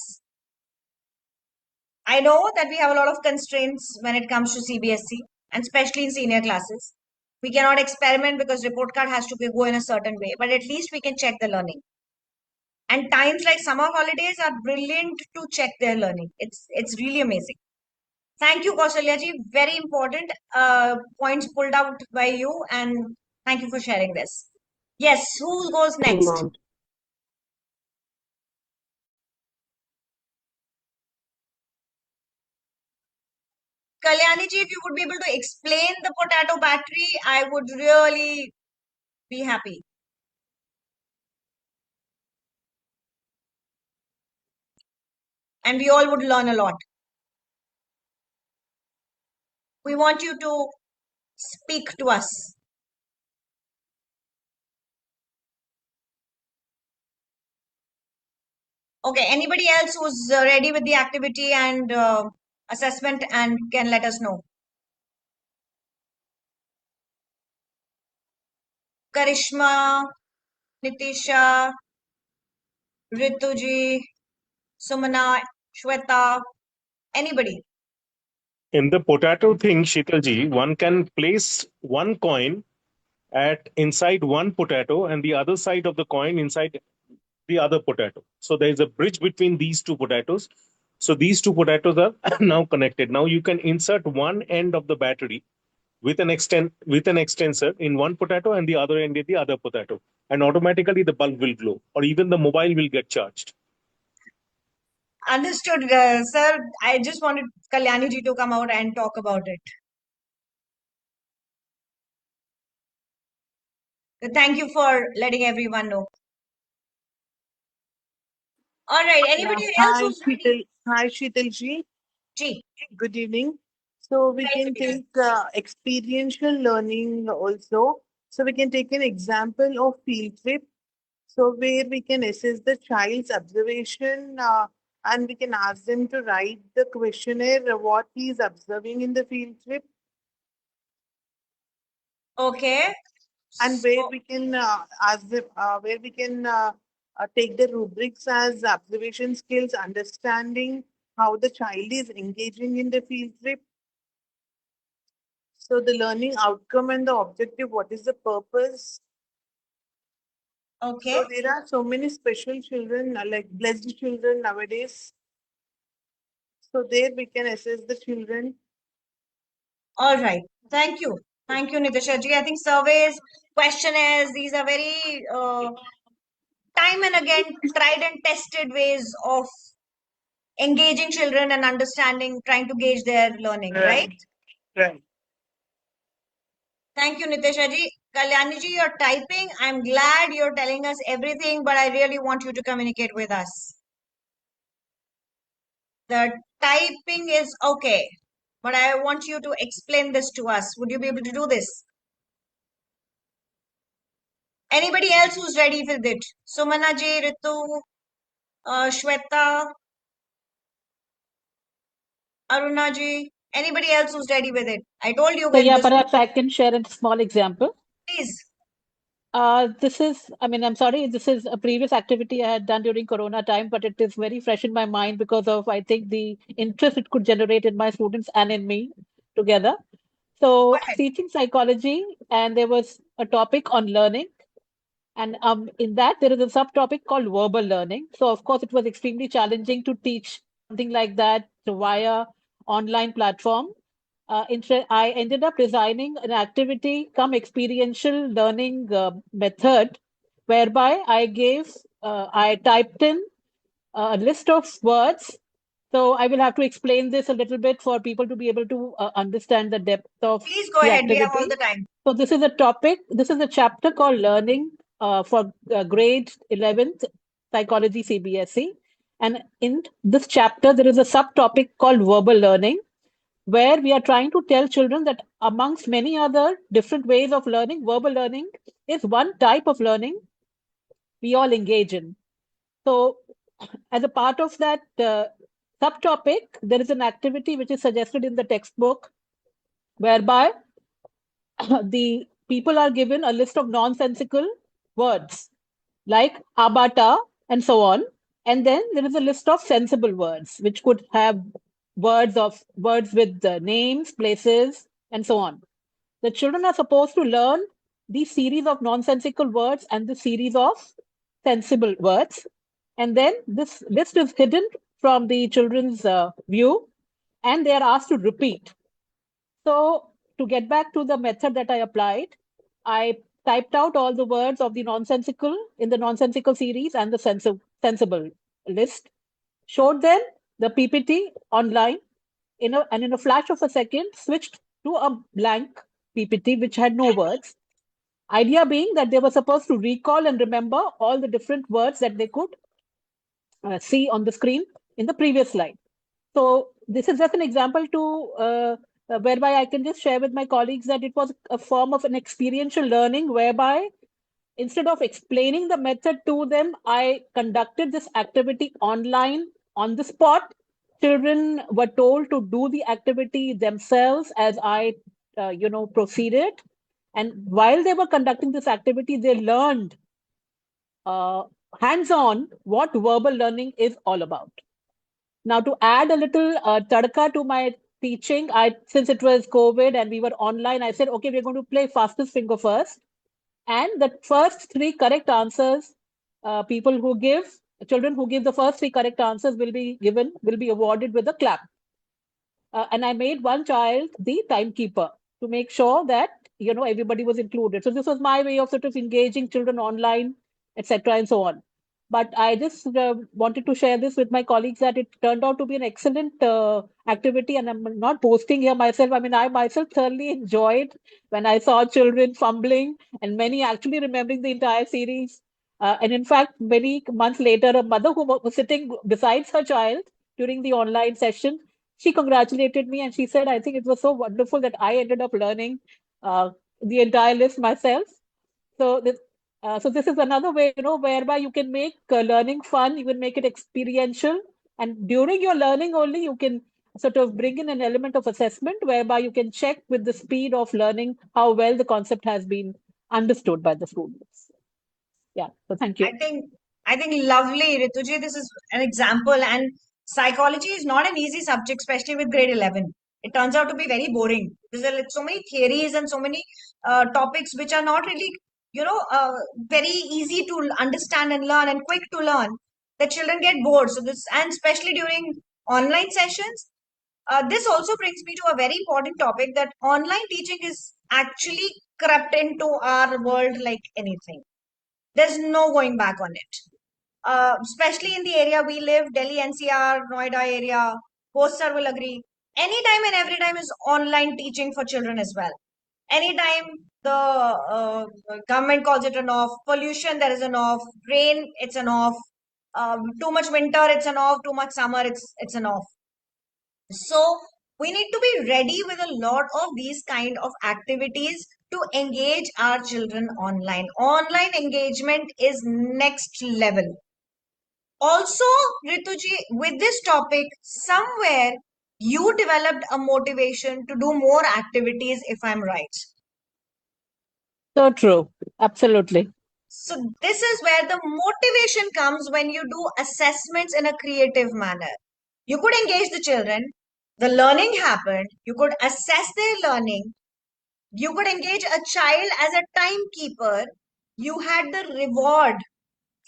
I know that we have a lot of constraints when it comes to CBSE, and especially in senior classes. We cannot experiment because report card has to go in a certain way, but at least we can check the learning. And times like summer holidays are brilliant to check their learning. It's really amazing. Thank you, Kausalya ji. Very important points pulled out by you, and thank you for sharing this. Yes, who goes Thank you, next? ma'am. Kalyani ji, if you would be able to explain the potato battery, I would really be happy. And we all would learn a lot. We want you to speak to us. Okay, anybody else who's ready with the activity and assessment and can let us know? Karishma, Nitisha, Rituji, Sumana, Shweta, anybody? In the potato thing, Sheetalji, one can place one coin at inside one potato and the other side of the coin inside the other potato. So there is a bridge between these two potatoes. So these two potatoes are now connected. Now you can insert one end of the battery with an extensor in one potato and the other end in the other potato, and automatically the bulb will glow, or even the mobile will get charged. Understood, sir. I just wanted Kalyani ji to come out and talk about it. Thank you for letting everyone know. All right. Anybody else who's ready? Hi, Sheetal ji. Ji. Good evening. So we Very can good evening. take experiential learning also. So we can take an example of field trip. So where we can assess the child's observation and we can ask them to write the questionnaire what he is observing in the field trip, Okay. and where So, we can ask them where we can take the rubrics as observation skills, understanding how the child is engaging in the field trip. So the learning outcome and the objective, what is the purpose? okay. So there are so many special children, like blessed children nowadays. So there we can assess the children. All right. Thank you. Thank you, Nitisha ji. I think surveys, questionnaires, these are very time and again tried and tested ways of engaging children and understanding, trying to gauge their learning, right? Right. Thank you, Nitisha ji. Kalyani ji, you're typing. I'm glad you're telling us everything, but I really want you to communicate with us. The typing is okay, but I want you to explain this to us. Would you be able to do this? Anybody else who's ready with it? Sumana ji, Ritu, Shweta, Aruna ji, anybody else who's ready with it? I told you So when yeah, this. perhaps I can share a small example. Please. This is, I mean, I'm sorry, this is a previous activity I had done during Corona time, but it is very fresh in my mind because of, I think, the interest it could generate in my students and in me together. So teaching psychology, and there was a topic on learning. And in that, there is a subtopic called verbal learning. So, of course, it was extremely challenging to teach something like that via online platform. I ended up designing an activity come experiential learning method, whereby I typed in a list of words. So I will have to explain this a little bit for people to be able to understand the depth of Please go the ahead. We have all activity. the time. So this is a topic, this is a chapter called Learning for grade 11th Psychology CBSE. And in this chapter, there is a subtopic called Verbal Learning, where we are trying to tell children that amongst many other different ways of learning, verbal learning is one type of learning we all engage in. So as a part of that subtopic, there is an activity which is suggested in the textbook, whereby the people are given a list of nonsensical words like abata and so on. And then there is a list of sensible words, which could have words with names, places, and so on. The children are supposed to learn these series of nonsensical words and the series of sensible words. And then this list is hidden from the children's view, and they are asked to repeat. So to get back to the method that I applied, I typed out all the words of the nonsensical in the nonsensical series and the sensible list, showed them the PPT online, and in a flash of a second, switched to a blank PPT which had no words. Idea being that they were supposed to recall and remember all the different words that they could see on the screen in the previous slide. So this is just an example to whereby I can just share with my colleagues that it was a form of an experiential learning, whereby instead of explaining the method to them, I conducted this activity online on the spot. Children were told to do the activity themselves as I, proceeded. And while they were conducting this activity, they learned hands-on what verbal learning is all about. Now, to add a little tadka to my teaching, since it was COVID and we were online, I said, okay, we're going to play fastest finger first. And the first three correct answers, children who give the first three correct answers will be awarded with a clap. And I made one child the timekeeper to make sure that, everybody was included. So this was my way of sort of engaging children online, etc. and so on. But I just wanted to share this with my colleagues that it turned out to be an excellent activity, and I'm not boasting here myself. I mean, I myself thoroughly enjoyed when I saw children fumbling and many actually remembering the entire series. And in fact, many months later, a mother who was sitting besides her child during the online session, she congratulated me and she said, I think it was so wonderful that I ended up learning the entire list myself. So this is another way, whereby you can make learning fun, you can make it experiential. And during your learning only, you can sort of bring in an element of assessment whereby you can check with the speed of learning how well the concept has been understood by the students. Yeah, so thank you. I think lovely, Rituji. This is an example, and psychology is not an easy subject, especially with grade 11. It turns out to be very boring. There's so many theories and so many topics which are not really, very easy to understand and learn and quick to learn. The children get bored. So this, and especially during online sessions, this also brings me to a very important topic that online teaching is actually crept into our world like anything. There's no going back on it. Especially in the area we live, Delhi NCR, Noida area, post sir will agree. Anytime and every time is online teaching for children as well. Anytime the government calls it an off, pollution, there is an off, rain, it's an off, too much winter, it's an off, too much summer, it's an off. So we need to be ready with a lot of these kind of activities to engage our children online. Online engagement is next level. Also, Rituji, with this topic, somewhere you developed a motivation to do more activities, if I'm right. So true. Absolutely. So this is where the motivation comes when you do assessments in a creative manner. You could engage the children, the learning happened, you could assess their learning, you could engage a child as a timekeeper, you had the reward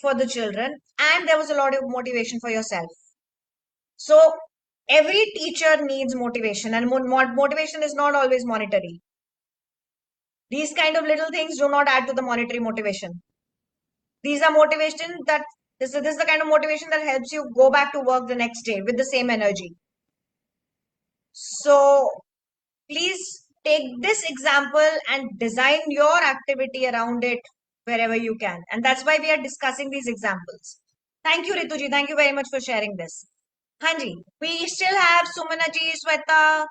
for the children, and there was a lot of motivation for yourself. So every teacher needs motivation, and motivation is not always monetary. These kind of little things do not add to the monetary motivation. These are motivation that this is the kind of motivation that helps you go back to work the next day with the same energy. So please take this example and design your activity around it wherever you can. And that's why we are discussing these examples. Thank you, Rituji. Thank you very much for sharing this. Hanji, we still have Sumana ji, Sweta,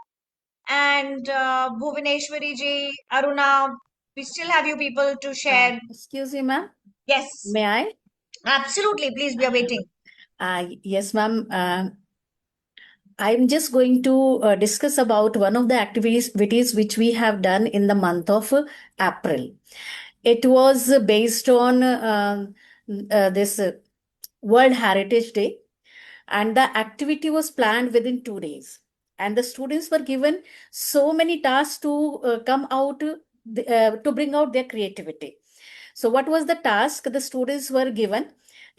and Bhuvaneshwari ji, Aruna. We still have you people to share. Excuse me, ma'am. Yes, May I? absolutely. Please, we are waiting. Yes, ma'am. I'm just going to discuss about one of the activities which we have done in the month of April. It was based on this World Heritage Day, and the activity was planned within 2 days. And the students were given so many tasks to come out to bring out their creativity. So what was the task the students were given?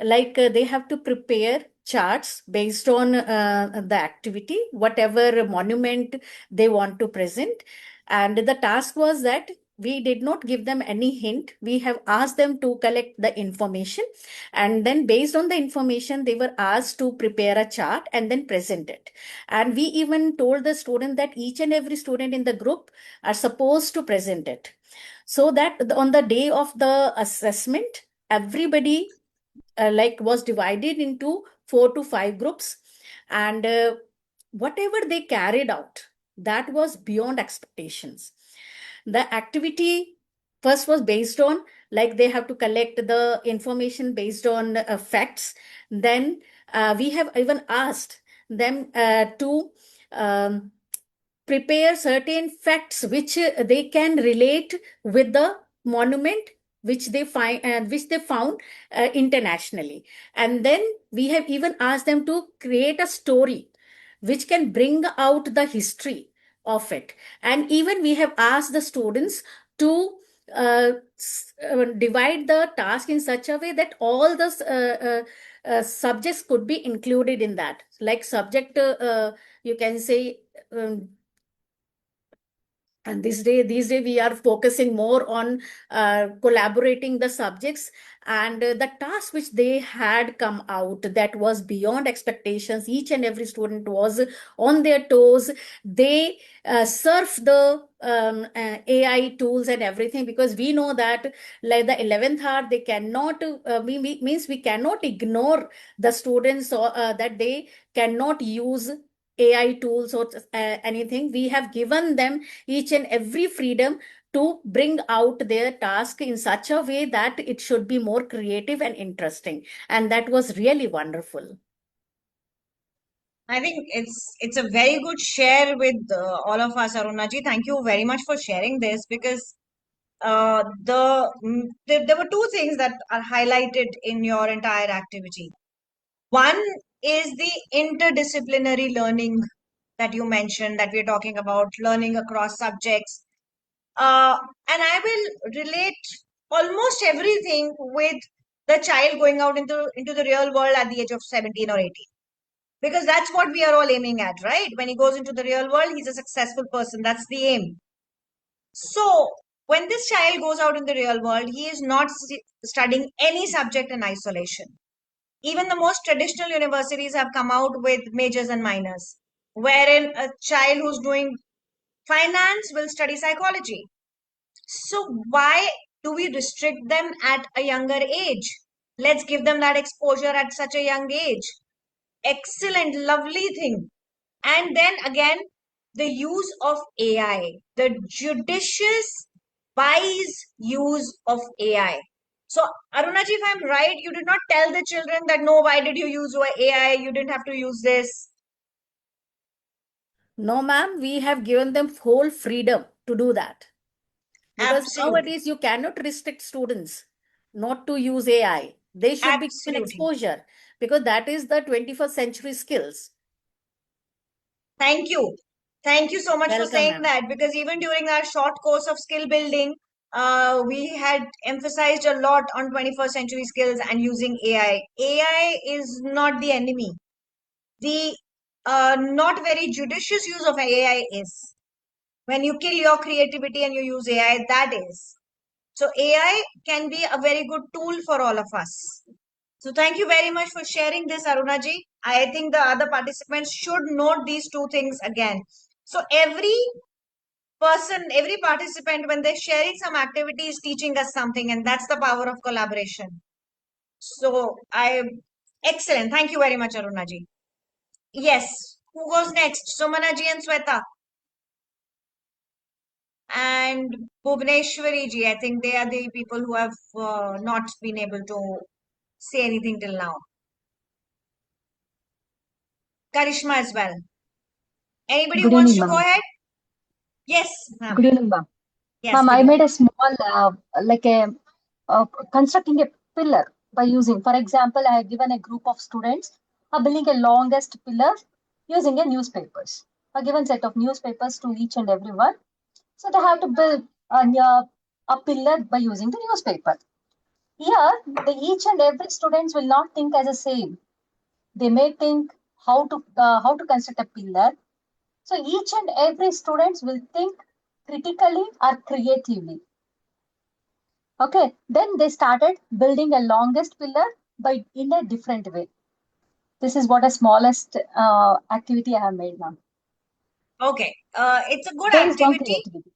Like they have to prepare charts based on the activity, whatever monument they want to present. And the task was that we did not give them any hint. We have asked them to collect the information. And then based on the information, they were asked to prepare a chart and then present it. And we even told the student that each and every student in the group are supposed to present it. So that on the day of the assessment, everybody was divided into 4 to 5 groups, and whatever they carried out, that was beyond expectations. The activity first was based on, like, they have to collect the information based on facts. Then we have even asked them to prepare certain facts which they can relate with the monument which they found internationally. And then we have even asked them to create a story which can bring out the history of it. And even we have asked the students to divide the task in such a way that all the subjects could be included in that, like subject you can say and these day we are focusing more on collaborating the subjects, and the task which they had come out, that was beyond expectations. Each and every student was on their toes. They surf the AI tools and everything, because we know that like the 11th hour they cannot we cannot ignore the students, or that they cannot use AI tools or anything. We have given them each and every freedom to bring out their task in such a way that it should be more creative and interesting. And that was really wonderful. I think it's a very good share with all of us, Arunaji. Thank you very much for sharing this, because there were two things that are highlighted in your entire activity. One is the interdisciplinary learning that you mentioned, that we're talking about learning across subjects. And I will relate almost everything with the child going out into the real world at the age of 17 or 18. Because that's what we are all aiming at, right? When he goes into the real world, he's a successful person. That's the aim. So when this child goes out in the real world, he is not studying any subject in isolation. Even the most traditional universities have come out with majors and minors, wherein a child who's doing finance will study psychology. So why do we restrict them at a younger age? Let's give them that exposure at such a young age. Excellent, lovely thing. And then again, the use of AI, the judicious, wise use of AI. So, Arunaji, if I'm right, you did not tell the children that, no, why did you use AI? You didn't have to use this. No, ma'am, we have given them full freedom to do that. Because Absolutely. nowadays you cannot restrict students not to use AI. They should be given Absolutely. exposure because that is the 21st century skills. Thank you. Thank you so much for Welcome, saying ma'am. that, because even during our short course of skill building, we had emphasized a lot on 21st century skills and using AI. AI is not the enemy. The not very judicious use of AI is. When you kill your creativity and you use AI, that is. So AI can be a very good tool for all of us. So thank you very much for sharing this, Arunaji. I think the other participants should note these two things again. So every person, every participant, when they're sharing some activity, is teaching us something, and that's the power of collaboration. So excellent. Thank you very much, Arunaji. Yes. Who goes next? Sumanaji and Sweta. And Bhuvneshwari ji. I think they are the people who have not been able to say anything till now. Karishma as well. Anybody who Good wants evening, to go ma'am. ahead? Yes, ma'am. Good evening, ma'am. Yes, Ma'am, good I evening. made a small, constructing a pillar by using, for example, I have given a group of students building a longest pillar using a newspapers. A given set of newspapers to each and every one. So they have to build a pillar by using the newspaper. Here, each and every students will not think as a same. They may think how to construct a pillar. So each and every students will think critically or creatively. Okay, then they started building a longest pillar by in a different way. This is what a smallest activity I have made now. Okay. It's a good Based on activity. creativity.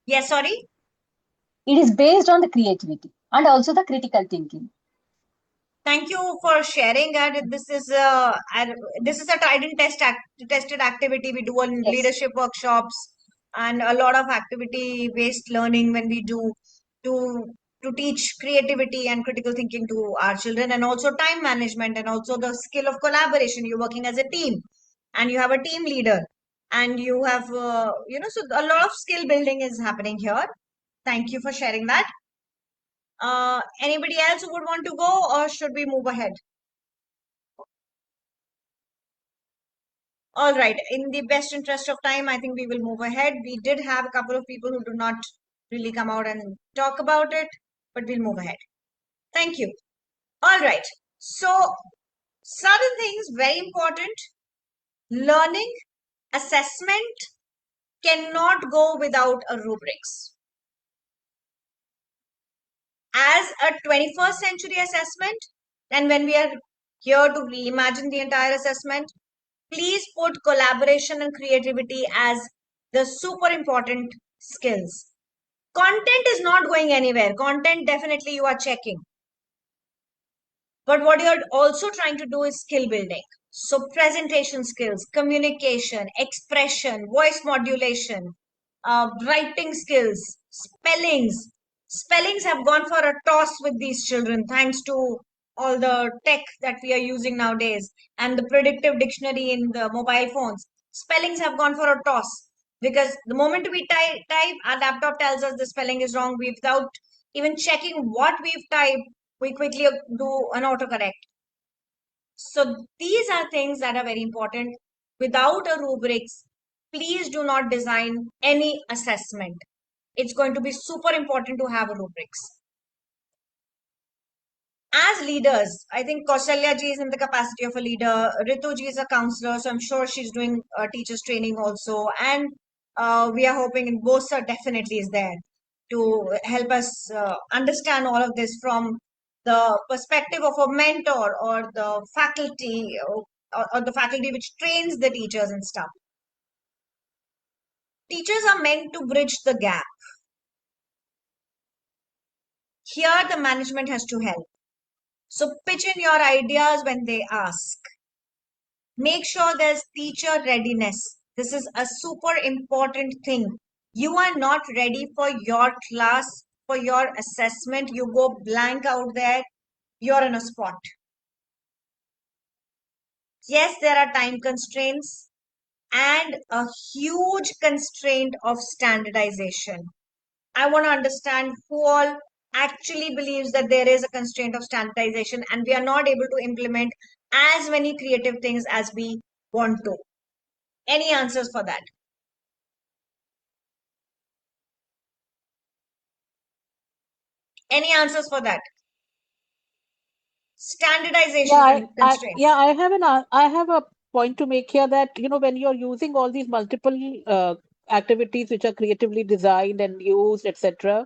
Yes, sorry. It is based on the creativity and also the critical thinking. Thank you for sharing. And this is a tried and tested activity we do on Yes. leadership workshops, and a lot of activity based learning when we do to teach creativity and critical thinking to our children, and also time management, and also the skill of collaboration. You're working as a team, and you have a team leader, and you have so a lot of skill building is happening here. Thank you for sharing that. Anybody else who would want to go, or should we move ahead? All right. In the best interest of time, I think we will move ahead. We did have a couple of people who do not really come out and talk about it, but we'll move ahead. Thank you. All right. So, certain things very important. Learning, assessment cannot go without a rubrics. As a 21st century assessment, and when we are here to reimagine the entire assessment, please put collaboration and creativity as the super important skills. Content is not going anywhere. Content, definitely you are checking. But what you're also trying to do is skill building. So presentation skills, communication, expression, voice modulation, writing skills, spellings. Spellings have gone for a toss with these children thanks to all the tech that we are using nowadays and the predictive dictionary in the mobile phones. Spellings have gone for a toss because the moment we type, our laptop tells us the spelling is wrong without even checking what we've typed. We quickly do an autocorrect. So these are things that are very important. Without a rubrics, please do not design any assessment. It's going to be super important to have a rubrics. As leaders, I think Kausalya ji is in the capacity of a leader. Ritu ji is a counselor, so I'm sure she's doing teachers training also. And we are hoping Bosa definitely is there to help us understand all of this from the perspective of a mentor or the faculty or the faculty which trains the teachers and stuff. Teachers are meant to bridge the gap. Here, the management has to help. So pitch in your ideas when they ask. Make sure there's teacher readiness. This is a super important thing. You are not ready for your class, for your assessment. You go blank out there, you're in a spot. Yes, there are time constraints and a huge constraint of standardization. I want to understand who all actually believes that there is a constraint of standardization and we are not able to implement as many creative things as we want to. Any answers for that? Any answers for that? Standardization constraints. I have a point to make here that, when you're using all these multiple activities which are creatively designed and used, etc.,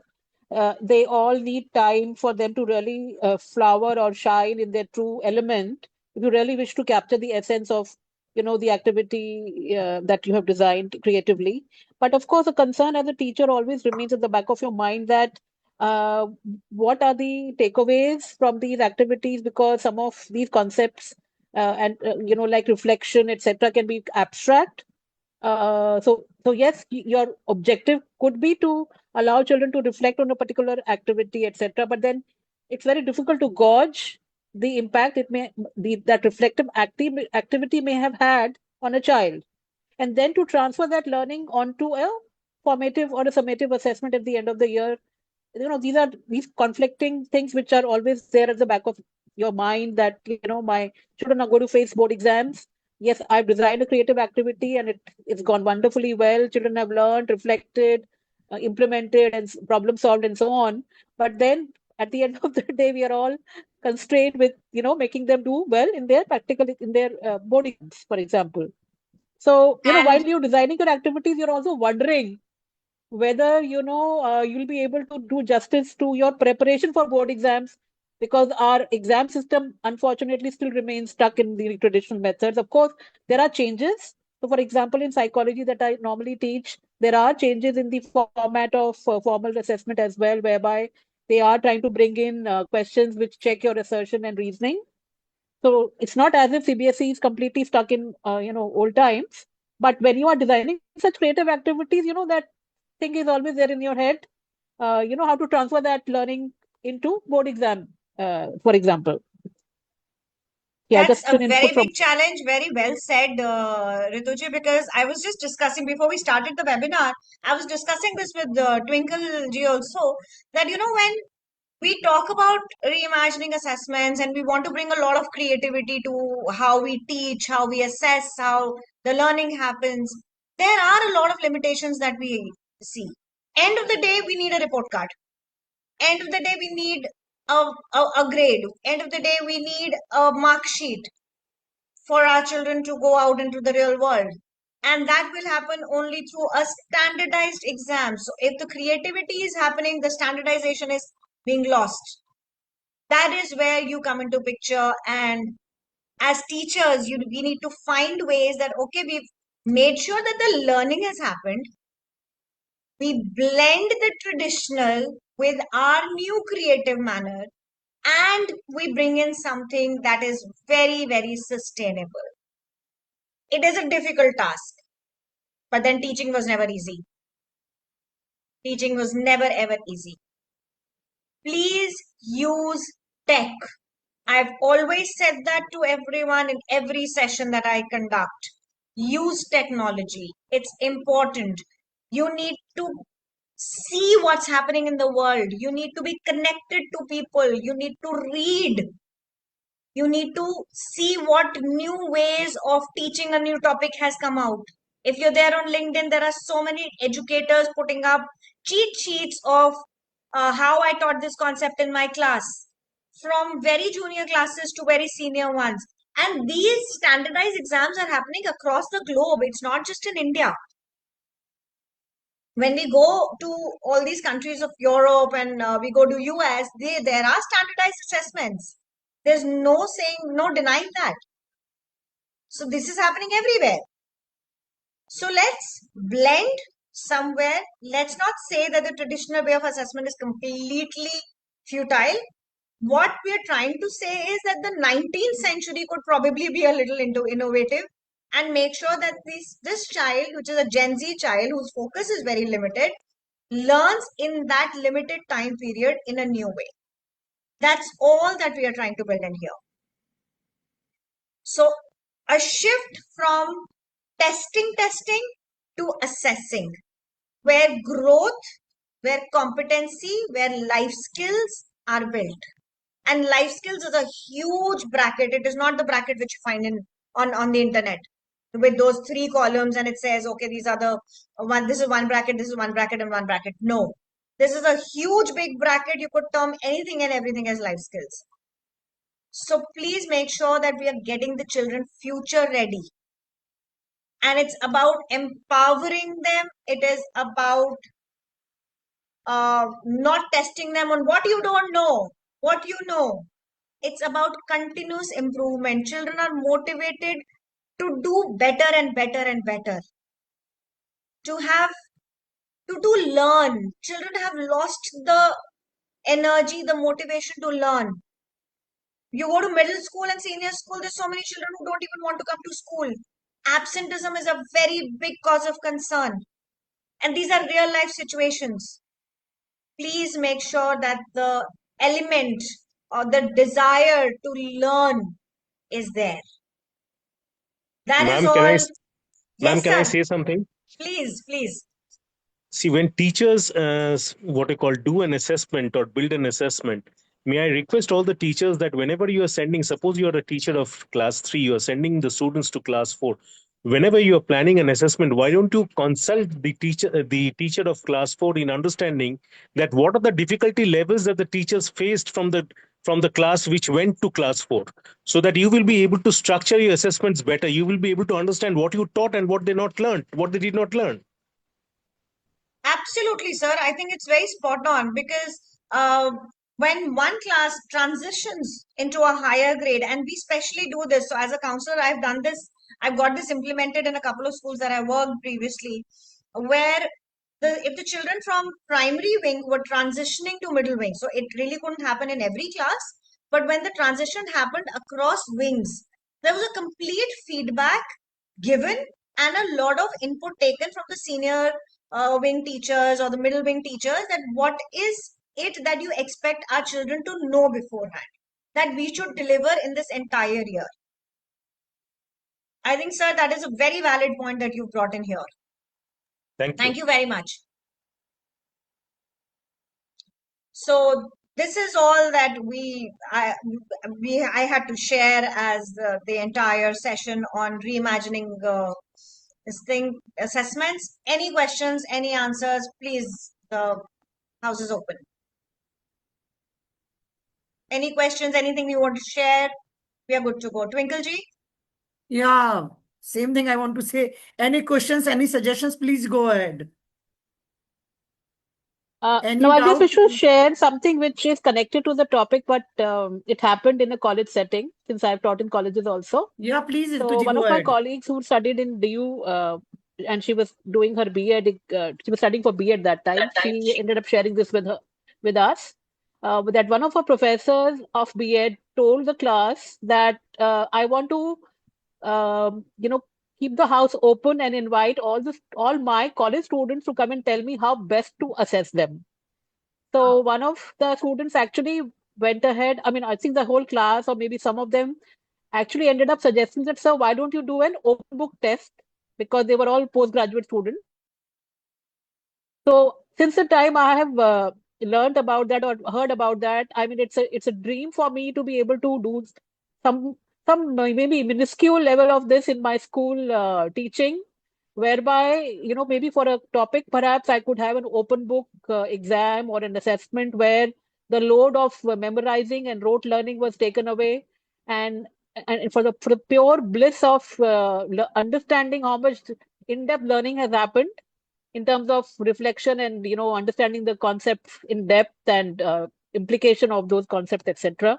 they all need time for them to really flower or shine in their true element. If you really wish to capture the essence of, the activity that you have designed creatively. But of course, a concern as a teacher always remains at the back of your mind that uh, what are the takeaways from these activities, because some of these concepts and like reflection, etc., can be abstract. So yes, your objective could be to allow children to reflect on a particular activity, etc., but then it's very difficult to gauge the impact that reflective activity may have had on a child, and then to transfer that learning onto a formative or a summative assessment at the end of the year. These are these conflicting things which are always there at the back of your mind, that my children are going to face board exams. Yes, I've designed a creative activity and it's gone wonderfully well. Children have learned, reflected, implemented, and problem solved, and so on. But then at the end of the day, we are all constrained with making them do well in their practical, in their board exams, for example. So while you're designing your activities, you're also wondering whether you'll be able to do justice to your preparation for board exams, because our exam system unfortunately still remains stuck in the traditional methods. Of course, there are changes. So for example, in psychology that I normally teach, there are changes in the format of formal assessment as well, whereby they are trying to bring in questions which check your assertion and reasoning. So it's not as if CBSE is completely stuck in old times. But when you are designing such creative activities, that thing is always there in your head. How to transfer that learning into board exam, for example. Yeah, That's just a an very input from. big challenge. Very well said, Rituji, because I was just discussing before we started the webinar, I was discussing this with Twinkle ji also, that, when we talk about reimagining assessments and we want to bring a lot of creativity to how we teach, how we assess, how the learning happens, there are a lot of limitations that we see. End of the day, we need a report card. End of the day, we need a grade. End of the day, we need a mark sheet for our children to go out into the real world. And that will happen only through a standardized exam. So if the creativity is happening, the standardization is being lost. That is where you come into picture. And as teachers, we need to find ways that, okay, we've made sure that the learning has happened. We blend the traditional with our new creative manner, and we bring in something that is very, very sustainable. It is a difficult task, but then teaching was never easy. Teaching was never ever easy. Please use tech. I've always said that to everyone in every session that I conduct. Use technology. It's important. You need to see what's happening in the world. You need to be connected to people. You need to read. You need to see what new ways of teaching a new topic has come out. If you're there on LinkedIn, there are so many educators putting up cheat sheets of how I taught this concept in my class, from very junior classes to very senior ones. And these standardized exams are happening across the globe. It's not just in India. When we go to all these countries of Europe and we go to US, there are standardized assessments. There's no denying that. So this is happening everywhere. So let's blend somewhere. Let's not say that the traditional way of assessment is completely futile. What we are trying to say is that the 19th century could probably be a little innovative and make sure that this child, which is a Gen Z child whose focus is very limited, learns in that limited time period in a new way. That's all that we are trying to build in here. So a shift from testing to assessing, where growth, where competency, where life skills are built. And life skills is a huge bracket. It is not the bracket which you find on the internet with those 3 columns and it says, okay, these are the one, this is one bracket, this is one bracket and one bracket. No, this is a huge big bracket. You could term anything and everything as life skills. So please make sure that we are getting the children future ready. And it's about empowering them. It is about not testing them on what you don't know, what you know. It's about continuous improvement. Children are motivated to do better and better and better. To learn. Children have lost the energy, the motivation to learn. You go to middle school and senior school, there's so many children who don't even want to come to school. Absenteeism is a very big cause of concern. And these are real life situations. Please make sure that the element or the desire to learn is there. That is Ma'am, all. Yes, can I sir. say something? Please. See, when teachers, what I call, do an assessment or build an assessment, may I request all the teachers that whenever you are sending, suppose you are a teacher of class 3, you are sending the students to class 4. Whenever you are planning an assessment, why don't you consult the teacher of class 4 in understanding that what are the difficulty levels that the teachers faced from the class which went to class 4, so that you will be able to structure your assessments better. You will be able to understand what you taught and what they did not learn. Absolutely, sir. I think it's very spot on because when one class transitions into a higher grade, and we specially do this. So as a counselor, I've done this. I've got this implemented in a couple of schools that I worked previously, where if the children from primary wing were transitioning to middle wing, so it really couldn't happen in every class, but when the transition happened across wings, there was a complete feedback given and a lot of input taken from the senior wing teachers or the middle wing teachers, that what is it that you expect our children to know beforehand, that we should deliver in this entire year. I think, sir, that is a very valid point that you brought in here. Thank you very much. So this is all that I had to share as the entire session on reimagining this thing, assessments. Any questions, any answers, please, the house is open. Any questions, anything you want to share? We are good to go. Twinkle ji? Yeah, same thing I want to say. Any questions, any suggestions, please go ahead. Any No, I just wish to doubt? share something which is connected to the topic, but it happened in a college setting since I've taught in colleges also. Yeah, please, So Rituji, one go of my ahead. colleagues who studied in DU, and she was doing her B.Ed, she was studying for B.Ed that time. She ended up sharing this with us. That one of her professors of B.Ed told the class that I want to, keep the house open and invite all my college students to come and tell me how best to assess them. So one of the students actually went ahead. I mean, I think the whole class, or maybe some of them, actually ended up suggesting that, sir, why don't you do an open book test? Because they were all postgraduate students. So since the time I have learned about that or heard about that, I mean, it's a dream for me to be able to do some maybe minuscule level of this in my school teaching, whereby, maybe for a topic, perhaps I could have an open book exam or an assessment where the load of memorizing and rote learning was taken away, and for the pure bliss of understanding how much in-depth learning has happened in terms of reflection and understanding the concepts in depth and implication of those concepts, etc.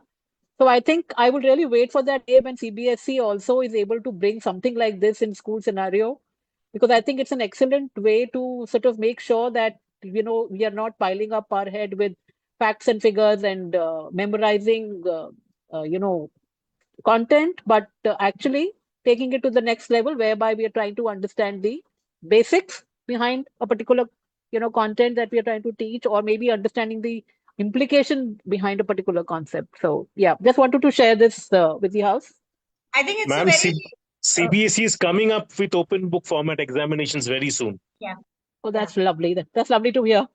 So I think I would really wait for that day when CBSE also is able to bring something like this in school scenario, because I think it's an excellent way to sort of make sure that we are not piling up our head with facts and figures and memorizing, content, but actually taking it to the next level, whereby we are trying to understand the basics behind a particular, content that we are trying to teach, or maybe understanding the implication behind a particular concept. So yeah, just wanted to share this with the house. I think it's a Ma'am, very CBSE is coming up with open book format examinations very soon. Oh, that's lovely. That's lovely to hear.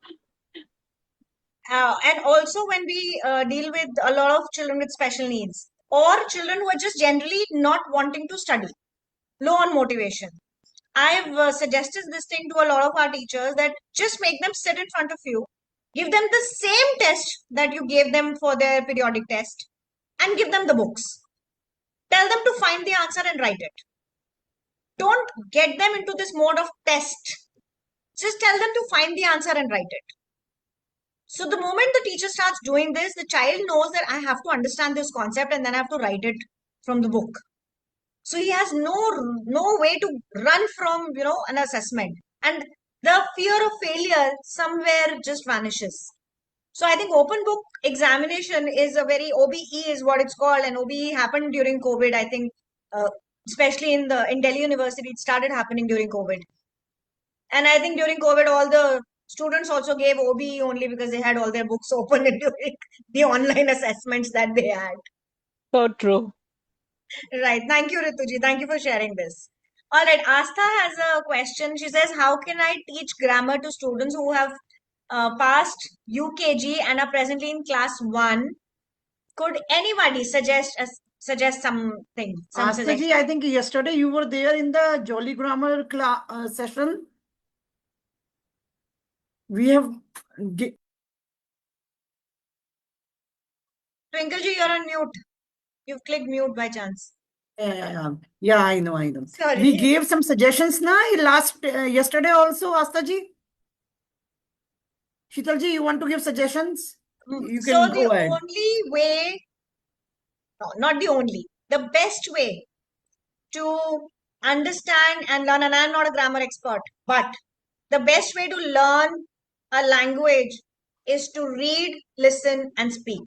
and also when we deal with a lot of children with special needs or children who are just generally not wanting to study, low on motivation. I've suggested this thing to a lot of our teachers that just make them sit in front of you, give them the same test that you gave them for their periodic test, and give them the books. Tell them to find the answer and write it. Don't get them into this mode of test. Just tell them to find the answer and write it. So the moment the teacher starts doing this, the child knows that I have to understand this concept and then I have to write it from the book. So he has no way to run from, an assessment. And the fear of failure somewhere just vanishes. So I think open book examination is a very, OBE is what it's called, and OBE happened during COVID. I think, especially in Delhi University, it started happening during COVID. And I think during COVID, all the students also gave OBE only because they had all their books open during the online assessments that they had. So true. Right. Thank you, Rituji. Thank you for sharing this. All right. Astha has a question. She says, how can I teach grammar to students who have passed UKG and are presently in class 1? Could anybody suggest something? Some Astha ji, suggestion? I think yesterday you were there in the Jolly Grammar session. We have... Twinkle ji, you're on mute. You've clicked mute by chance. Yeah, I know. Sorry. We gave some suggestions yesterday also, Astha ji. Sheetal ji, you want to give suggestions? You can go ahead. Only way, no, not the only, the best way to understand and learn, and I'm not a grammar expert, but the best way to learn a language is to read, listen, and speak.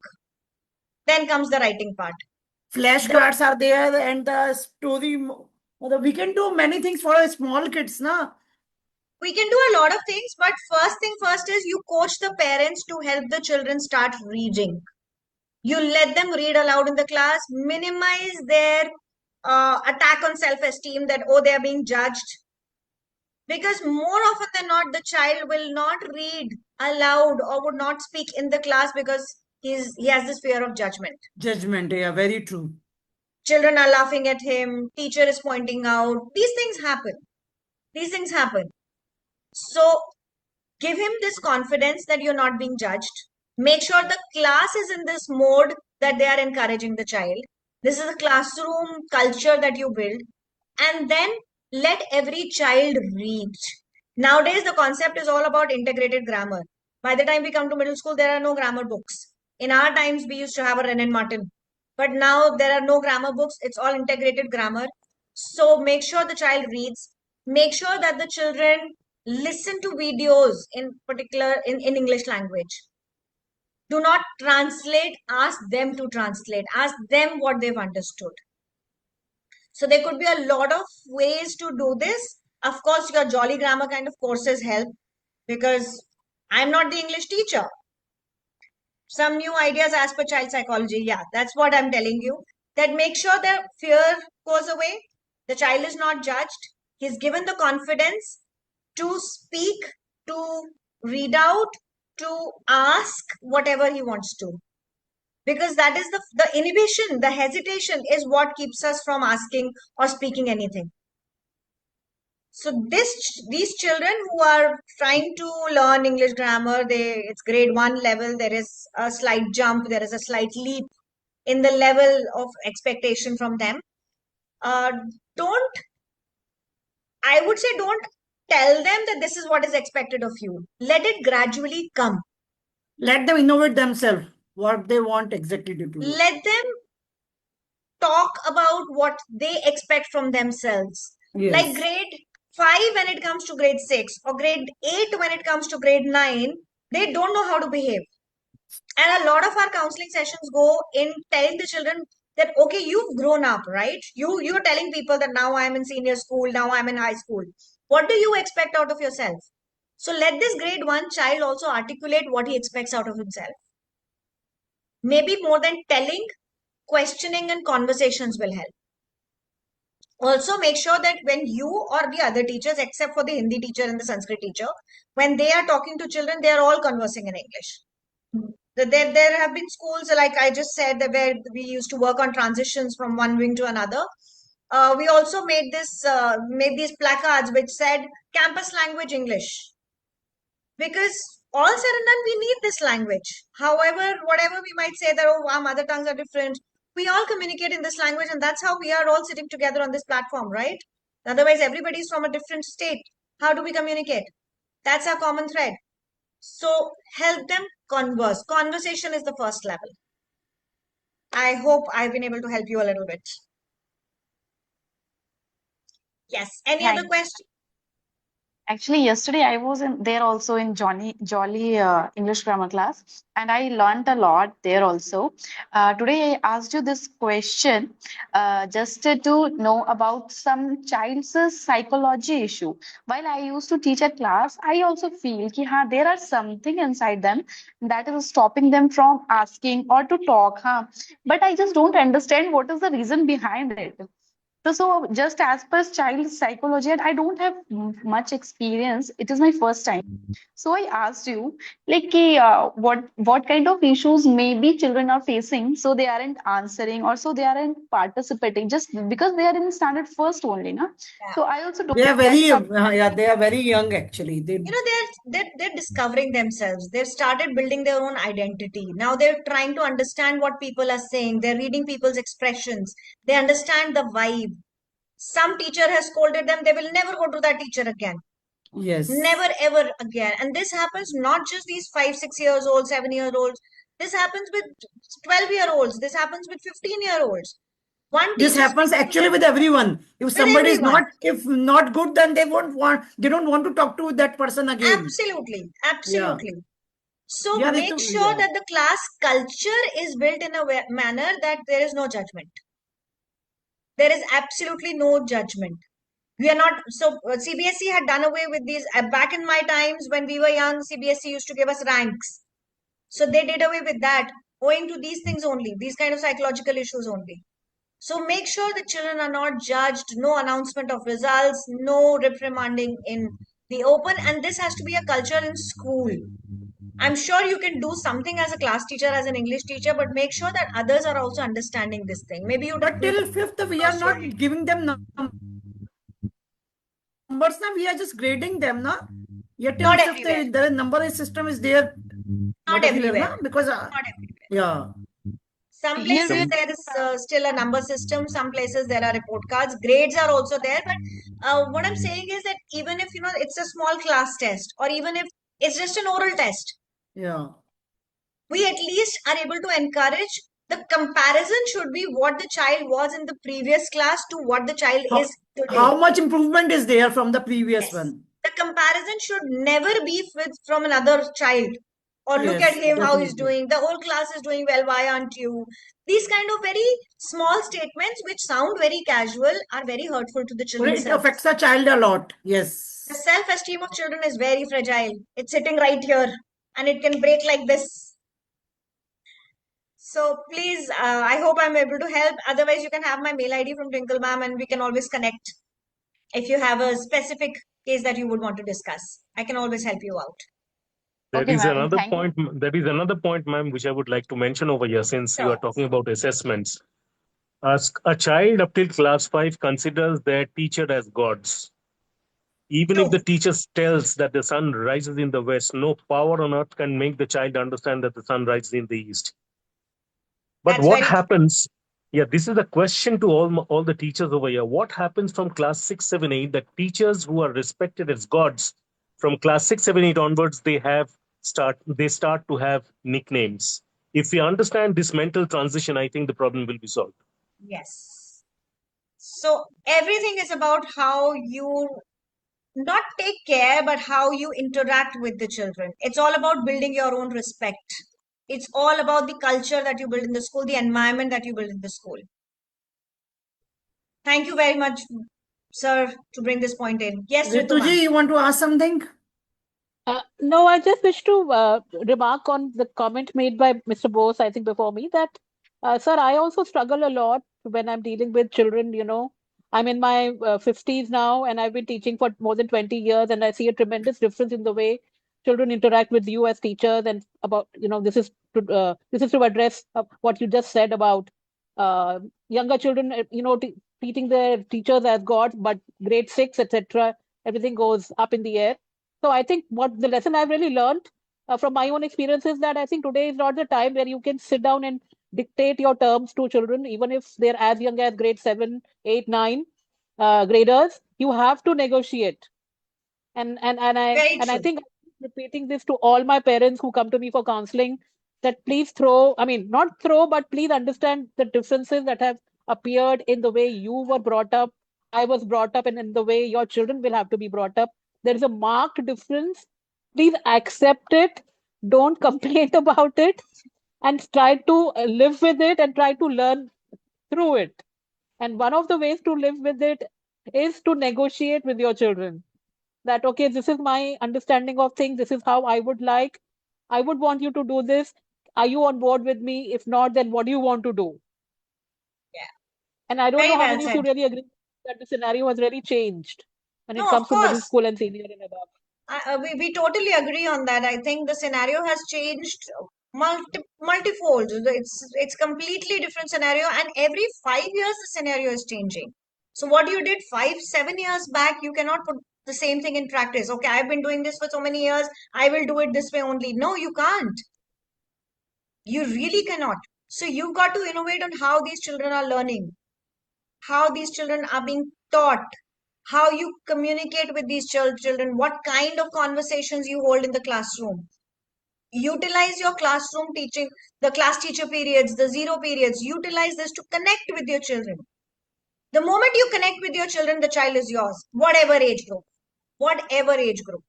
Then comes the writing part. Flashcards are there and the story. We can do many things for small kids, na? We can do a lot of things, but first thing first is you coach the parents to help the children start reading. You let them read aloud in the class, minimize their attack on self-esteem that, oh, they are being judged. Because more often than not, the child will not read aloud or would not speak in the class because he has this fear of judgment. Judgment, yeah, very true. Children are laughing at him. Teacher is pointing out. These things happen. So give him this confidence that you're not being judged. Make sure the class is in this mode that they are encouraging the child. This is a classroom culture that you build. And then let every child read. Nowadays, the concept is all about integrated grammar. By the time we come to middle school, there are no grammar books. In our times, we used to have a Wren and Martin. But now there are no grammar books. It's all integrated grammar. So make sure the child reads. Make sure that the children listen to videos in particular in English language. Do not translate. Ask them to translate. Ask them what they've understood. So there could be a lot of ways to do this. Of course, your Jolly Grammar kind of courses help because I'm not the English teacher. Some new ideas as per child psychology. Yeah, that's what I'm telling you. That make sure the fear goes away. The child is not judged. He's given the confidence to speak, to read out, to ask whatever he wants to. Because that is the inhibition, the hesitation is what keeps us from asking or speaking anything. So these children who are trying to learn English grammar, it's grade 1 level, there is a slight jump, there is a slight leap in the level of expectation from them. I would say don't tell them that this is what is expected of you. Let it gradually come. Let them innovate themselves, what they want exactly to do. Let them talk about what they expect from themselves. Yes. Like grade 5 when it comes to grade 6 or grade 8 when it comes to grade 9, they don't know how to behave. And a lot of our counseling sessions go in telling the children that, okay, you've grown up, right? You're telling people that now I'm in senior school, now I'm in high school. What do you expect out of yourself? So let this grade 1 child also articulate what he expects out of himself. Maybe more than telling, questioning and conversations will help. Also make sure that when you or the other teachers, except for the Hindi teacher and the Sanskrit teacher, when they are talking to children, they are all conversing in English. There have been schools, like I just said, that where we used to work on transitions from one wing to another. We also made these placards which said campus language English, because all said and done, we need this language. However, whatever we might say that, oh, our mother tongues are different, we all communicate in this language, and that's how we are all sitting together on this platform, right? Otherwise, everybody's from a different state. How do we communicate? That's our common thread. So help them converse. Conversation is the first level. I hope I've been able to help you a little bit. Yes. Any other Thanks. question? Actually, yesterday I was there also in Jolly English grammar class, and I learned a lot there also. Today I asked you this question just to know about some child's psychology issue. While I used to teach at class, I also feel कि हाँ, there are something inside them that is stopping them from asking or to talk. हाँ. But I just don't understand what is the reason behind it. So just as per child psychology, and I don't have much experience. It is my first time. So I asked you, like, what kind of issues maybe children are facing, so they aren't answering or so they aren't participating just because they are in standard first only, na? Yeah. So I also don't They are get very, some. they are very young actually. They, They're discovering themselves. They've started building their own identity. Now they're trying to understand what people are saying. They're reading people's expressions. They understand the vibe. Some teacher has scolded them. They will never go to that teacher again. yes. Never ever again. And this happens not just these 5, 6 years old, 7-year-olds. This happens with 12-year-olds. This happens with 15-year-olds. One This teacher happens speaks to actually them with everyone. If with somebody is everyone. if not good, then they don't want to talk to that person again. Absolutely. Yeah. Absolutely. So Yeah, make sure that the class culture is built in a manner that there is no judgment. There is absolutely no judgment. We are not, so CBSE had done away with these. Back in my times when we were young, CBSE used to give us ranks. So they did away with that, owing to these things only, these kind of psychological issues only. So make sure the children are not judged, no announcement of results, no reprimanding in the open, and this has to be a culture in school. I'm sure you can do something as a class teacher, as an English teacher, but make sure that others are also understanding this thing. Maybe you But till fifth, we are not giving them numbers. Now we are just grading them. Na? Yeah, till Not fifth, everywhere. the number system is there. Not everywhere. Na? Because Not everywhere. yeah. Some Here places we there is still a number system. Some places there are report cards. Grades are also there. But what I'm saying is that even if it's a small class test, or even if it's just an oral test, Yeah. we at least are able to encourage the comparison should be what the child was in the previous class to what the child is today. How much improvement is there from the previous Yes. one? The comparison should never be from another child. Or look at Yes, him, how he's definitely. doing. The whole class is doing well. Why aren't you? These kind of very small statements, which sound very casual, are very hurtful to the But children's it self. affects the child a lot. The Yes. self-esteem of children is very fragile. It's sitting right here, and it can break like this. So please, I hope I'm able to help. Otherwise, you can have my mail ID from Twinkle Ma'am, and we can always connect. If you have a specific case that you would want to discuss, I can always help you out. That Okay, is ma'am. another Thank you. point. That is another point, ma'am, which I would like to mention over here, since you are Sure. talking about assessments. As a child up till class 5 considers their teacher as gods. Even if True. the teacher tells that the sun rises in the west, no power on earth can make the child understand that the sun rises in the east. But That's what very true. happens? Yeah, this is a question to all the teachers over here. What happens from class 6, 7, 8? That teachers who are respected as gods, from class 6, 7, 8 onwards, they start to have nicknames. If we understand this mental transition, I think the problem will be solved. Yes. So everything is about how you not take care, but how you interact with the children. It's all about building your own respect. It's all about the culture that you build in the school, the environment that you build in the school. Thank you very much, sir, to bring this point in. Yes, Ritu ma'am. Rituji, you want to ask something? No, I just wish to remark on the comment made by Mr. Bose, I think before me, that, sir, I also struggle a lot when I'm dealing with children, you know. I'm in my 50s now, and I've been teaching for more than 20 years, and I see a tremendous difference in the way children interact with you as teachers. And about, you know, this is to address what you just said about younger children, you know, treating their teachers as gods, but grade 6, etc., everything goes up in the air. So I think what the lesson I've really learned from my own experience is that I think today is not the time where you can sit down and dictate your terms to children, even if they're as young as grade 7, 8, 9 graders. You have to negotiate. And I think I'm repeating this to all my parents who come to me for counseling, that please not throw, but please understand the differences that have appeared in the way you were brought up, I was brought up, and in the way your children will have to be brought up. There is a marked difference. Please accept it. Don't complain about it, and try to live with it and try to learn through it. And one of the ways to live with it is to negotiate with your children. That, okay, this is my understanding of things. This is how I would want you to do this. Are you on board with me? If not, then what do you want to do? Yeah. And I don't Very know how well many of you said. really agree that the scenario has really changed when it No, comes of to middle course. school and senior and above. We totally agree on that. I think the scenario has changed multifold. It's completely different scenario, and every 5 years the scenario is changing. So what you did 5-7 years back, you cannot put the same thing in practice. Okay, I've been doing this for so many years, I will do it this way only. No, you can't. You really cannot. So you've got to innovate on how these children are learning, how these children are being taught, how you communicate with these children, what kind of conversations you hold in the classroom. Utilize your classroom teaching, the class teacher periods, the zero periods. Utilize this to connect with your children. The moment you connect with your children, the child is yours, whatever age group. Whatever age group.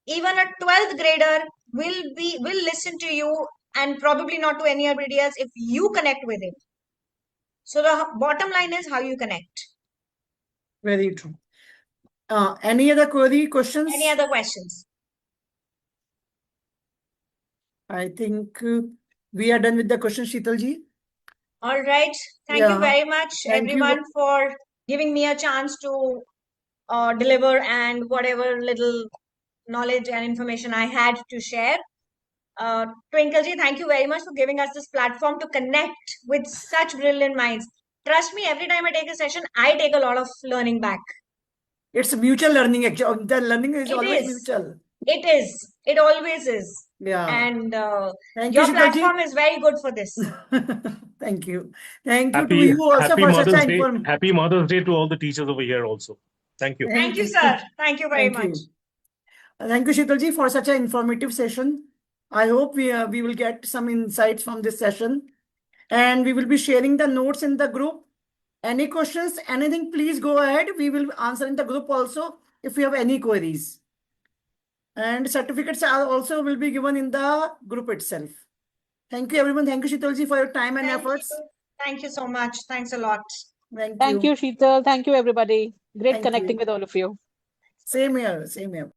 Even a 12th grader will listen to you, and probably not to anybody else, if you connect with him. So the bottom line is how you connect. Very true. Any other questions? Any other questions? I think we are done with the questions, Sheetalji. All right. Thank you very much, Thank you. everyone, for giving me a chance to deliver and whatever little knowledge and information I had to share. Twinkleji, thank you very much for giving us this platform to connect with such brilliant minds. Trust me, every time I take a session, I take a lot of learning back. It's mutual learning, actually. The learning is always mutual. It is. It always is. Yeah. And Thank your you, platform is very good for this. Thank you. Thank you to you also happy for Mother's such Day. information. Happy Mother's Day to all the teachers over here also. Thank you. Thank you, sir. Thank you very much. Thank you, Sheetalji, for such an informative session. I hope we will get some insights from this session. And we will be sharing the notes in the group. Any questions, anything, please go ahead. We will answer in the group also if you have any queries. And certificates also will be given in the group itself. Thank you, everyone. Thank you, Sheetalji, for your time and efforts. Thank you so much. Thanks a lot. Thank you, Sheetal. Thank you, everybody. Great connecting with all of you. Same here. Same here.